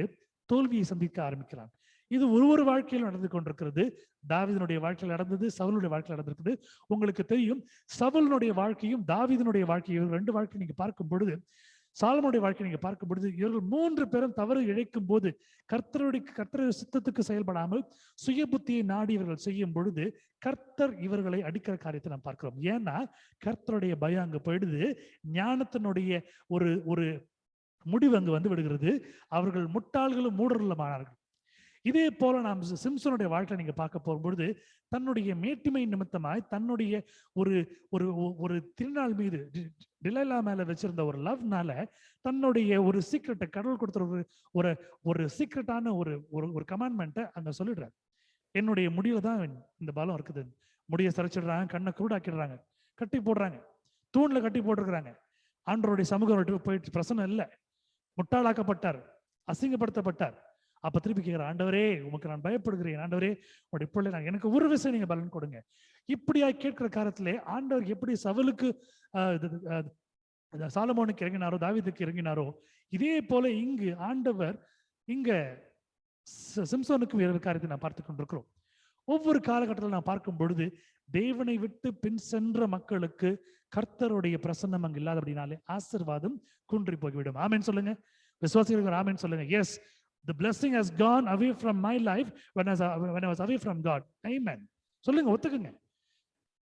S1: தோல்வியை சந்திக்க ஆரம்பிக்கிறான். இது ஒரு வாழ்க்கையில் நடந்து கொண்டிருக்கிறது. தாவீதினுடைய வாழ்க்கையில் நடந்தது, சவுலுடைய வாழ்க்கையில் நடந்திருக்குது. உங்களுக்கு தெரியும், சவுலுடைய வாழ்க்கையும் தாவீதினுடைய வாழ்க்கையும், ரெண்டு வாழ்க்கை நீங்க பார்க்கும் பொழுது, சாலமோனுடைய வாழ்க்கை நீங்க பார்க்கும் பொழுது, இவர்கள் 3 பேரும் தவறு இழைக்கும் போது கர்த்தருடைய சித்தத்துக்கு செயல்படாமல் சுய புத்தியை நாடி இவர்கள் செய்யும் பொழுது கர்த்தர் இவர்களை அடிக்கிற காரியத்தை நாம் பார்க்கிறோம். ஏன்னா கர்த்தருடைய பயம் அங்க போயிடுது. ஞானத்தினுடைய ஒரு முடிவு அங்கு வந்து விடுகிறது. அவர்கள் முட்டாள்களும் மூடர்களும் ஆனார்கள். இதே போல நாம் சிம்சனுடைய வாழ்க்கையை நீங்க பார்க்க போகும்பொழுது, தன்னுடைய மேட்டிமை நிமித்தமாய் தன்னுடைய ஒரு திருநாள் மீது டிலைலா மேல வச்சிருந்த ஒரு லவ்னால தன்னுடைய ஒரு சீக்ரெட்டை, கடவுள் கொடுத்த ஒரு சீக்ரெட்டான ஒரு கமாண்ட்மெண்ட்டை அங்க சொல்லிடுறாரு. என்னுடைய முடிவுல தான் இந்த பலம் இருக்குது. முடியை சரிச்சிடுறாங்க, கண்ணை குருடாக்கிடுறாங்க, கட்டி போடுறாங்க, தூண்ல கட்டி போட்டிருக்கிறாங்க. ஆண்டவருடைய சமூகம் போயிட்டு பிரசனம் இல்லை, முட்டாளாக்கப்பட்டார், அசிங்கப்படுத்தப்பட்டார். அப்ப திருப்பி கேட்கிற, ஆண்டவரே உமக்கு நான் பயப்படுகிறேன், ஆண்டவரே உடைய பிள்ளை எனக்கு ஒரு விஷயம் நீங்க பலன் கொடுங்க. இப்படியா கேட்கிற காலத்திலே ஆண்டவர் எப்படி சவுலுக்கு சாலமோனுக்கு இறங்கினாரோ, தாவீதுக்கு இறங்கினாரோ, இதே போல இங்கு ஆண்டவர் இங்க சிம்சோனுக்கு வேறு காரியத்தை நான் பார்த்து கொண்டிருக்கிறோம். ஒவ்வொரு காலகட்டத்தில் நான் பார்க்கும் பொழுது தேவனை விட்டு பின் சென்ற மக்களுக்கு கர்த்தருடைய பிரசன்னம் அங்கு இல்லாத அப்படின்னாலே ஆசீர்வாதம் குன்றி போய்விடும். ஆமென் சொல்லுங்க. விசுவாசிகள் ஆமென் சொல்லுங்க. Yes, the blessing has gone away from my life when I was away from God. Amen. சொல்லுங்க, ஒத்துக்குங்க.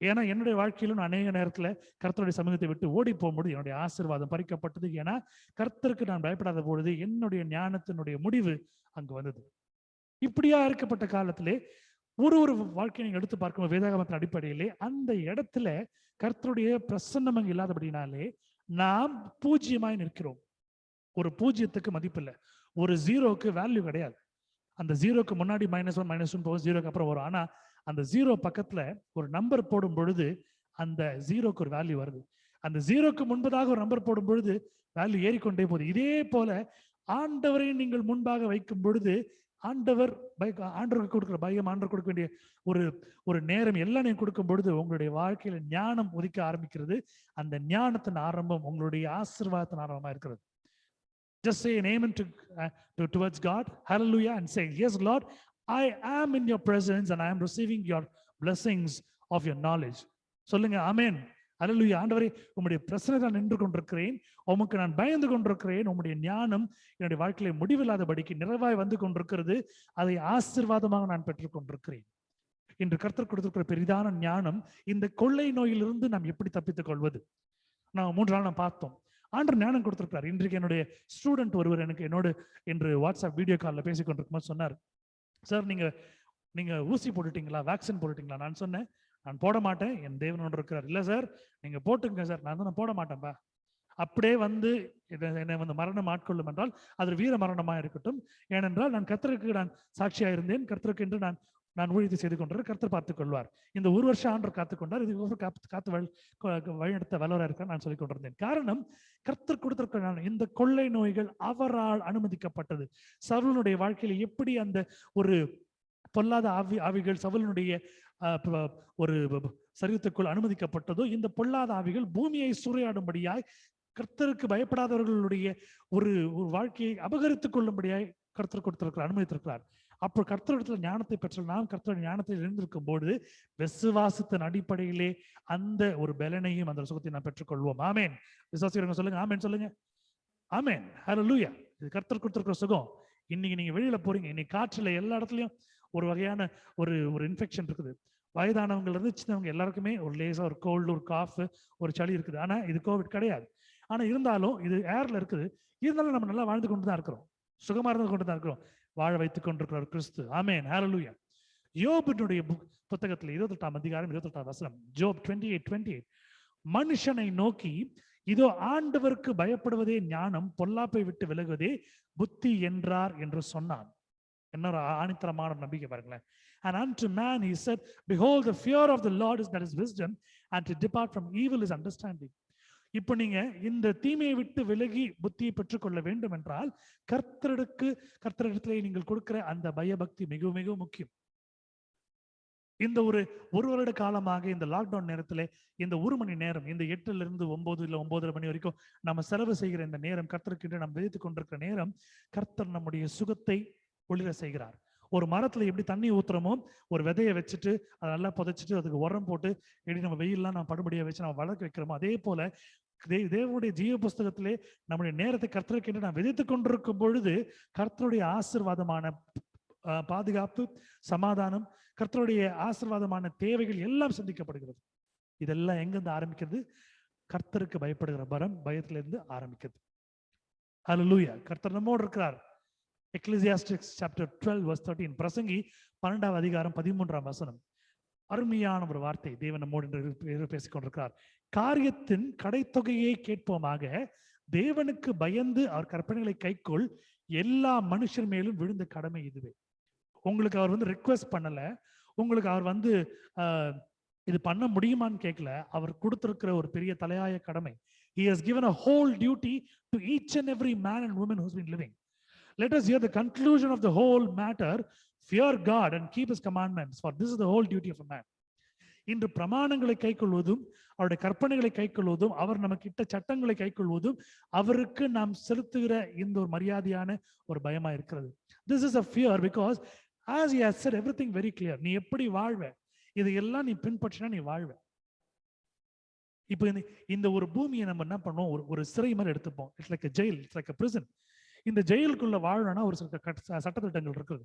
S1: ஏன்னா என்னுடைய வாழ்க்கையிலும் நான் அநேக நேரத்துல கர்த்தருடைய சமூகத்தை விட்டு ஓடி போகும்போது என்னுடைய ஆசீர்வாதம் பறிக்கப்பட்டது. ஏன்னா கர்த்தருக்கு நான் பயப்படாத பொழுது என்னுடைய ஞானத்தினுடைய முடிவு அங்கு வந்தது. இப்படியா இருக்கப்பட்ட காலத்திலே ஒரு வாழ்க்கையை நீங்க எடுத்து பார்க்கும்போது வேதாகமத்தின் அடிப்படையிலே அந்த இடத்துல கர்த்தருடைய பிரசன்னம் அங்கு இல்லாதபடினாலே நாம் பூஜ்யமாய் நிற்கிறோம். ஒரு பூஜ்யத்துக்கு மதிப்பு இல்லை, ஒரு ஜீரோக்கு வேல்யூ கிடையாது. அந்த ஜீரோக்கு முன்னாடி -1 -2 போகும், ஜீரோக்கு அப்புறம் வரும். ஆனா அந்த ஜீரோ பக்கத்துல ஒரு நம்பர் போடும் பொழுது அந்த ஜீரோக்கு ஒரு வேல்யூ வருது. அந்த ஜீரோக்கு முன்பதாக ஒரு நம்பர் போடும் பொழுது வேல்யூ ஏறிக்கொண்டே போகுது. இதே போல ஆண்டவரை நீங்கள் முன்பாக வைக்கும் பொழுது ஆண்டவருக்கு கொடுக்கிற பயம், ஆண்டவர் கொடுக்க வேண்டிய ஒரு நேரம் எல்லாம் நீங்க கொடுக்கும் பொழுது உங்களுடைய வாழ்க்கையில ஞானம் உதிக்க ஆரம்பிக்கிறது. அந்த ஞானத்தின் ஆரம்பம் உங்களுடைய ஆசீர்வாதத்தின் ஆரம்பமா இருக்கிறது. Just say an amen towards God, hallelujah, and say, yes Lord, I am in your presence and I am receiving your blessings of your knowledge. சொல்லுங்க, ஆமென், ஹல்லேலூயா. ஆண்டவரே, உம்முடைய பிரசன்னத்தில் நான் நின்று கொண்டிருக்கிறேன், உமக்கு நான் பயந்து கொண்டிருக்கிறேன், உம்முடைய ஞானம் என்னுடைய வாழ்க்கையில முடிவில்லாதபடிக்கு நிறைவாய் வந்து கொண்டிருக்கிறது, அதை ஆசீர்வாதமாக நான் பெற்றுக் கொண்டிருக்கிறேன். இன்று கர்த்தர் கொடுத்திருக்கிற பெரிதான ஞானம், இந்த கொள்ளை நோயிலிருந்து நாம் எப்படி தப்பித்துக் கொள்வது. நான் 3 நாள் நாம் பார்த்தோம். ஆண்டவர் ஞானம் கொடுத்திருக்கிறார். இன்றைக்கு என்னுடைய ஸ்டூடெண்ட் ஒருவர் என்னோடு இன்று வாட்ஸ்அப் வீடியோ காலில் பேசிக் கொண்டிருக்கும்போது சொன்னார், சார் நீங்க ஊசி போட்டுட்டீங்களா, வேக்சின் போட்டுட்டீங்களா? நான் சொன்னேன், நான் போட மாட்டேன், என் தேவனோடு இருக்கிறார். இல்லை சார் நீங்க போட்டுங்க சார். நான் போட மாட்டேன்பா. அப்படியே வந்து என்னை வந்து மரணம் ஆட்கொள்ளும் என்றால் அது வீர மரணமா இருக்கட்டும். ஏனென்றால் நான் கர்த்தருக்கு நான் சாட்சியா இருந்தேன், கர்த்தருக்கு என்று நான் ஊழியத்தை செய்து கொண்டார், கர்த்தர் பார்த்துக் கொள்வார். இந்த 1 வருஷம் ஆண்டவர் காத்துக்கொண்டார், இது காத்து வழிநடத்த வல்லவராக இருக்க நான் சொல்லிக் கொண்டிருந்தேன். காரணம், கர்த்தர் கொடுத்திருக்கிற இந்த கொள்ளை நோய்கள் அவரால் அனுமதிக்கப்பட்டது. சவுலுடைய வாழ்க்கையில எப்படி அந்த ஒரு பொல்லாத ஆவிகள் சவுலுடைய ஒரு சரீரத்துக்குள் அனுமதிக்கப்பட்டதோ, இந்த பொல்லாத ஆவிகள் பூமியை சூறையாடும்படியாய் கர்த்தருக்கு பயப்படாதவர்களுடைய ஒரு வாழ்க்கையை அபகரித்துக் கொள்ளும்படியாய் கர்த்தர் கொடுத்திருக்கிறார், அனுமதித்திருக்கிறார். அப்போ கர்த்தரிடத்துல ஞானத்தை பெற்ற நாம் கர்த்தருடைய ஞானத்தில் இருந்திருக்கும் பொழுது விசுவாசத்தின் அடிப்படையிலே அந்த ஒரு பலனையும் அந்த சுகத்தை நாம் பெற்றுக்கொள்வோம். ஆமேன். விசுவாசிக்கிறவங்க சொல்லுங்க ஆமேன், சொல்லுங்க ஆமேன், ஹல்லேலூயா. இது கர்த்தர் கொடுத்திருக்கிற சுகம். இன்னைக்கு நீங்க வெளியில போறீங்க, இன்னைக்கு காற்றுல எல்லா இடத்துலயும் ஒரு வகையான ஒரு இன்ஃபெக்ஷன் இருக்குது. வயதானவங்க இருந்து சின்னவங்க எல்லாருக்குமே ஒரு லேசா ஒரு கோல்டு, ஒரு காஃப், ஒரு சளி இருக்குது. ஆனா இது கோவிட் கிடையாது. ஆனா இருந்தாலும் இது ஏர்ல இருக்குது. இருந்தாலும் நம்ம நல்லா வாழ்ந்து கொண்டு தான் இருக்கிறோம், சுகமா இருந்து கொண்டு தான் இருக்கிறோம். வாழ வைத்துக் கொண்டிருக்கிறார் கிறிஸ்து. ஆமென், ஹல்லேலூயா. யோபுடைய புத்தகத்தில் 28ஆம் அதிகாரம் 28ஆம் வசனம், ஜோப் 28:28, மனுஷனை நோக்கி இதோ ஆண்டவருக்கு பயப்படுவதே ஞானம், பொல்லாப்பை விட்டு விலகுவதே புத்தி என்றார் என்று சொன்னான். என்ன ஒரு ஆணித்தரமான நம்பிக்கை பாருங்களேன். And unto man he said, behold, the fear of the Lord that is wisdom, and to depart from evil is understanding. இப்ப நீங்க இந்த தீமையை விட்டு விலகி புத்தியை பெற்றுக்கொள்ள வேண்டும் என்றால் கர்த்தரிடத்திலே நீங்கள் கொடுக்கிற அந்த பயபக்தி மிக மிக முக்கியம். இந்த ஒரு வருட காலமாக இந்த லாக்டவுன் நேரத்துல இந்த 1 மணி நேரம், இந்த 8 இருந்து 9 இல்ல 9:30 மணி வரைக்கும் நம்ம செலவு செய்கிற இந்த நேரம், கர்த்தருக்கு நாம் விதைத்துக் கொண்டிருக்கிற நேரம், கர்த்தர் நம்முடைய சுகத்தை ஒளிர செய்கிறார். ஒரு மரத்துல எப்படி தண்ணி ஊத்துறோமோ, ஒரு விதையை வச்சுட்டு அதை நல்லா புதைச்சிட்டு அதுக்கு உரம் போட்டு எப்படி நம்ம வெயில்லாம் நம்ம படுபடியா வச்சு நம்ம வளர்க்க வைக்கிறோமோ, அதே போல தேவனுடைய ஜீவ புஸ்தகத்திலே நம்முடைய நேரத்தை கர்த்தருக்கு என்று நாம் விதைத்துக் கொண்டிருக்கும் பொழுது கர்த்தருடைய ஆசீர்வாதமான பாதுகாப்பு, சமாதானம், கர்த்தருடைய ஆசீர்வாதமான தேவைகள் எல்லாம் சந்திக்கப்படுகிறது. இதெல்லாம் எங்கிருந்து ஆரம்பிக்கிறது? கர்த்தருக்கு பயப்படுகிற பயத்திலிருந்து ஆரம்பிக்கிறது. ஹல்லேலூயா. கர்த்தர் நம்மோடு இருக்கிறார். எக்லெசியாஸ்டிக்ஸ் சாப்டர் 12 verse 13, பிரசங்கி 12ஆம் அதிகாரம் 13ஆம் வசனம். அருமையான ஒரு வார்த்தை. தேவன் நம்மோடு பேசிக் கொண்டிருக்கிறார். காரியத்தின் கடைத்தொகையை கேட்போமாக, தேவனுக்கு பயந்து அவர் கற்பனைகளை கைக்கொள், எல்லா மனுஷர் மேலும் விழுந்த கடமை இதுவே. உங்களுக்கு அவர் வந்து ரிக்வெஸ்ட் பண்ணல, உங்களுக்கு அவர் இது பண்ண முடியுமான்னு கேட்கல. அவர் கொடுத்திருக்கிற ஒரு பெரிய தலையாய கடமை. He has given a whole duty to each and every man and woman who's been living. Let us hear the conclusion of the whole matter. Fear God and keep his commandments, for this is the whole duty of a man. இன்று பிரமாணங்களை கைக்கொள்வதும், அவருடைய கற்பனைகளை கைக்கொள்வதும், அவர் நமக்கு இட்ட சட்டங்களை கைக்கொள்வதும் அவருக்கு நாம் செலுத்துகிற இந்த ஒரு மரியாதையான ஒரு பயமா இருக்கிறது. This is a fear because as he has said everything very clear. நீ எப்படி வாழ்வ, இதையெல்லாம் நீ பின்பற்றினா நீ வாழ்வ. இப்ப இந்த ஒரு பூமியை நம்ம என்ன பண்ணோம், ஒரு சிறை மாதிரி எடுத்துப்போம். It's like a jail, it's like a prison. இந்த ஜெயிலுக்குள்ள வாழணும்னா ஒரு சில சட்டத்திட்டங்கள் இருக்குது.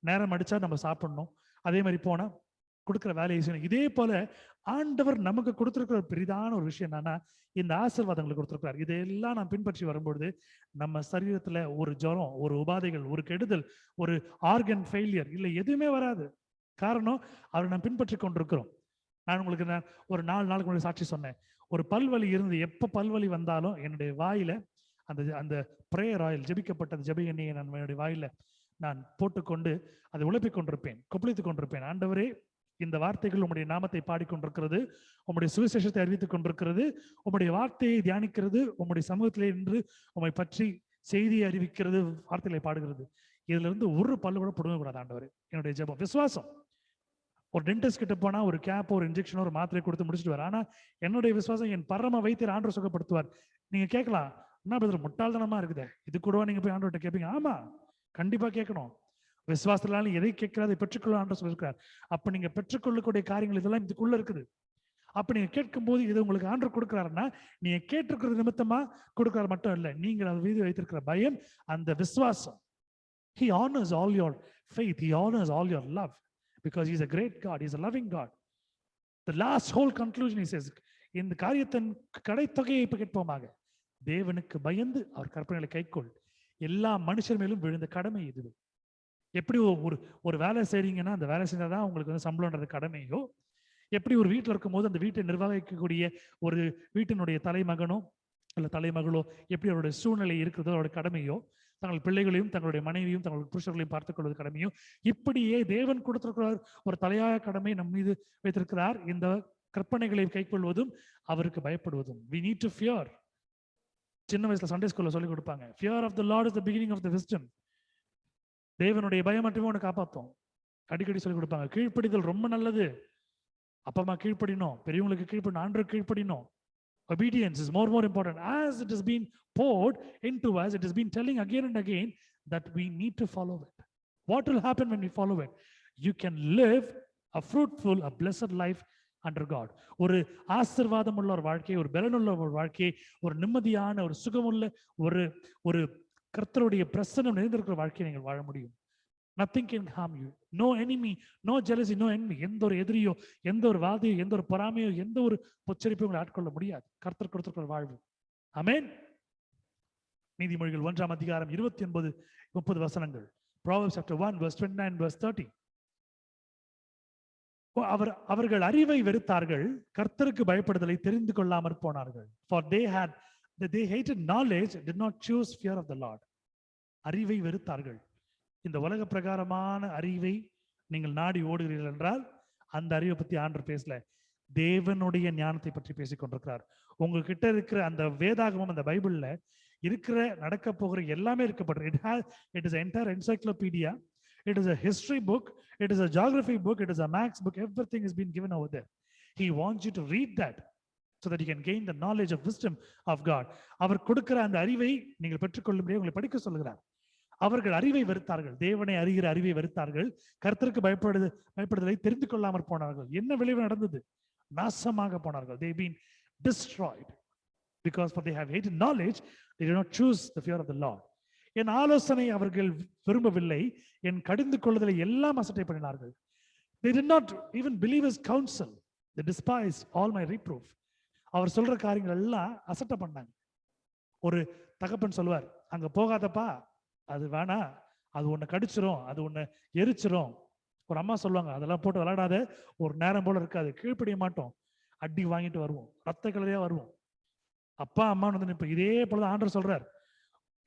S1: நேரம் அடிச்சா நம்ம சாப்பிடணும், அதே மாதிரி போனா கொடுக்கிற வேலையை செய்யணும். இதே போல ஆண்டவர் நமக்கு கொடுத்திருக்கிற ஒரு பெரிதான ஒரு விஷயம் என்னன்னா, இந்த ஆசீர்வாதங்களை கொடுத்திருக்கிறார். இதையெல்லாம் நாம் பின்பற்றி வரும்பொழுது நம்ம சரீரத்துல ஒரு ஜுரம், ஒரு உபாதைகள், ஒரு கெடுதல், ஒரு ஆர்கன் ஃபெயிலியர் இல்லை எதுவுமே வராது. காரணம் அவரை நாம் பின்பற்றி கொண்டிருக்கிறோம். நான் உங்களுக்கு ஒரு 4 நாளுக்கு முன்னாடி சாட்சி சொன்னேன். ஒரு பல்வலி இருந்து எப்ப பல்வலி வந்தாலும் என்னுடைய வாயில அந்த அந்த பிரேயர் ஆயில், ஜெபிக்கப்பட்ட ஜெப எண்ணெயை நான் என்னுடைய வாயில நான் போட்டுக்கொண்டு அதை உழைப்பிக் கொண்டிருப்பேன், கொப்பளித்துக் கொண்டிருப்பேன். ஆண்டவரே, இந்த வார்த்தைகள் உம்முடைய நாமத்தை பாடிக்கொண்டிருக்கிறது, உம்முடைய சுவிசேஷத்தை அறிவித்துக் கொண்டிருக்கிறது, உம்முடைய வார்த்தையை தியானிக்கிறது, உம்முடைய சமூகத்திலே நின்று உம்மை பற்றி செய்தியை அறிவிக்கிறது, வார்த்தைகளை பாடுகிறது. இதுல இருந்து ஒரு பல்லு கூட புடுங்க கூடாது ஆண்டவரே. என்னுடைய ஜெபம் விசுவாசம். ஒரு டென்டிஸ்ட் கிட்ட போனா ஒரு கேப், ஒரு இன்ஜெக்ஷன், ஒரு மாத்திரை கொடுத்து முடிச்சுட்டு வர. ஆனா என்னுடைய விசுவாசம் என் பரம வைத்தியர் ஆண்டவர் சுகப்படுத்துவார். நீங்க கேட்கலாம், என்ன பிரதர் முட்டாள்தனமா இருக்குதே, இது கூடவா நீங்க போய் ஆண்டவர்கிட்ட கேட்பீங்க? ஆமா, கண்டிப்பா கேட்கணும். விசுவாசத்தினால எதை கேட்கிறாதை பெற்றுக்கொள்ள ஆண்டவர் சொல்லியிருக்கிறார். அப்ப நீங்க பெற்றுக்கொள்ளக்கூடிய காரியங்கள் இதெல்லாம் இதுக்குள்ள இருக்குது. அப்ப நீங்க கேட்கும் போது இது உங்களுக்கு ஆண்டவர் கொடுக்கிறாருன்னா, நீங்க கேட்டிருக்கிறது நிமித்தமா கொடுக்கிறார் மட்டும் இல்ல, நீங்கள் அது மீது வைத்திருக்கிற பயம், அந்த விசுவாசம். He honors all your faith, he honors all your love, because he is a great God, he is a loving God. The last whole conclusion he says, இந்த காரியத்தின் கடைத்தொகையை இப்ப கேட்போமாக, தேவனுக்கு பயந்து அவர் கற்பனைகளை கைக்கொள். எல்லா மனுஷர் மேலும் விழுந்த கடமை இது. எப்படி ஒரு வேலை செய்றீங்கன்னா அந்த வேலை செஞ்சாதான் உங்களுக்கு வந்து சம்பளம்ன்றது கடமையோ, எப்படி ஒரு வீட்டில் இருக்கும்போது அந்த வீட்டை நிர்வகிக்கக்கூடிய ஒரு வீட்டினுடைய தலைமகனோ இல்ல தலைமகளோ எப்படி அவருடைய சூழ்நிலை இருக்கிறதோ அவருடைய கடமையோ, தங்கள் பிள்ளைகளையும் தங்களுடைய மனைவியும் தங்களுடைய புருஷர்களையும் பார்த்துக் கொள்வது கடமையோ, இப்படியே தேவன் கொடுத்திருக்கிறார் ஒரு தலையாய கடமை நம் மீது வைத்திருக்கிறார். இந்த கற்பனைகளை கைக்கொள்வதும் அவருக்கு பயப்படுவதும். We need to fear. சின்ன வயசுல சண்டே ஸ்கூல்ல சொல்லி கொடுப்பாங்க, fear of the Lord is the beginning of the wisdom. தேவனுடைய பயம் மட்டுமே உன்னை காப்பாற்றும். அடிக்கடி சொல்லி கொடுப்பாங்க, கீழ்ப்படிதல் ரொம்ப நல்லது. அப்பா அம்மா கீழ்ப்படினோம், பெரியவங்களுக்கு கீழ்ப்படினோம், ஆண்டவருக்கு கீழ்ப்படினோம். Obedience is more important. As it has been poured into us, it has been telling again and again that we need to follow it. What will happen when we follow it? You can live a fruitful, a blessed life under God. ஒரு ஆசீர்வாதம் உள்ள ஒரு வாழ்க்கை, ஒரு பலனுள்ள ஒரு வாழ்க்கை, ஒரு நிம்மதியான, ஒரு சுகமுள்ள, ஒரு கர்த்தருடைய பிரசன்னம் நிறைந்திருக்கிற வாழ்க்கையை நீங்கள் வாழ முடியும். Nothing can harm you. No enemy, no jealousy, no enemy. எந்த ஒரு எதிரியோ, எந்த ஒரு வாதியோ, எந்த ஒரு பொறாமையோ, எந்த ஒரு பொச்சரிப்பையும் உங்களை ஆட்கொள்ள முடியாது. கர்த்தர் கொடுத்திருக்கிற வாழ்வு. ஆமென். நீதிமொழிகள் 1ஆம் அதிகாரம் 29-30 வசனங்கள். Proverbs chapter 1 verse 29 verse 30. அவர்கள் அறிவை வெறுத்தார்கள், கர்த்தருக்கு பயப்படுதலை தெரிந்து கொள்ளாமற் போனார்கள். For they hated knowledge, did not choose fear of the Lord. அறிவை வெறுத்தார்கள். இந்த உலக பிரகாரமான அறிவை நீங்கள் நாடி ஓடுகிறீர்கள் என்றால் அந்த அறிவை பத்தி ஆண்டவர் பேசல, தேவனுடைய ஞானத்தை பற்றி பேசிக் கொண்டிருக்கிறார். உங்ககிட்ட இருக்கிற அந்த வேதாகமம், அந்த பைபிள்ல இருக்கிற நடக்க போகிற எல்லாமே இருக்கப்படுறது. It is an entire encyclopedia. It is a history book. It is a geography book. It is a maths book. Everything has been given over there. He wants you to read that so that you can gain the knowledge of wisdom of God. அவர் கொடுக்கிற அந்த அறிவை நீங்கள் பெற்றுக்கொள்ளும்படியாக உங்களை படிக்க சொல்லுகிறார். அவர்கள் அறிவை வெறுத்தார்கள், தேவனை அறிகிற அறிவை வெறுத்தார்கள், கர்த்தருக்கு பயப்படுதலை தெரிந்து கொள்ளாமற் போனார்கள். என்ன விளைவு நடந்தது? நாசமாக போனார்கள். They been destroyed because for they have hated knowledge, they did not choose the fear of the Lord. என் ஆலோசனை அவர்கள் விரும்பவில்லை, என் கடிந்து கொள்ளுதலை எல்லாம் அசட்டை பண்ணினார்கள். They did not even believe his counsel. They despised all my reproof. அவர் சொல்ற காரியங்கள் எல்லாம் அசட்டை பண்ணாங்க. ஒரு தகப்பன் சொல்வார், அங்க போகாதப்பா, அது வேணா, அது உன்னை கடிச்சிரும், அது உன்னை எரிச்சிரும். ஒரு அம்மா சொல்லுவாங்க, அதெல்லாம் போட்டு விளையாடாத, ஒரு நேரம் போல இருக்காது, கீழ்ப்படிய மாட்டோம், அடி வாங்கிட்டு வருவோம், ரத்த கலரையா வருவோம். அப்பா அம்மான்னு வந்து இப்ப இதே போலதான் ஆண்டவர் சொல்றார்,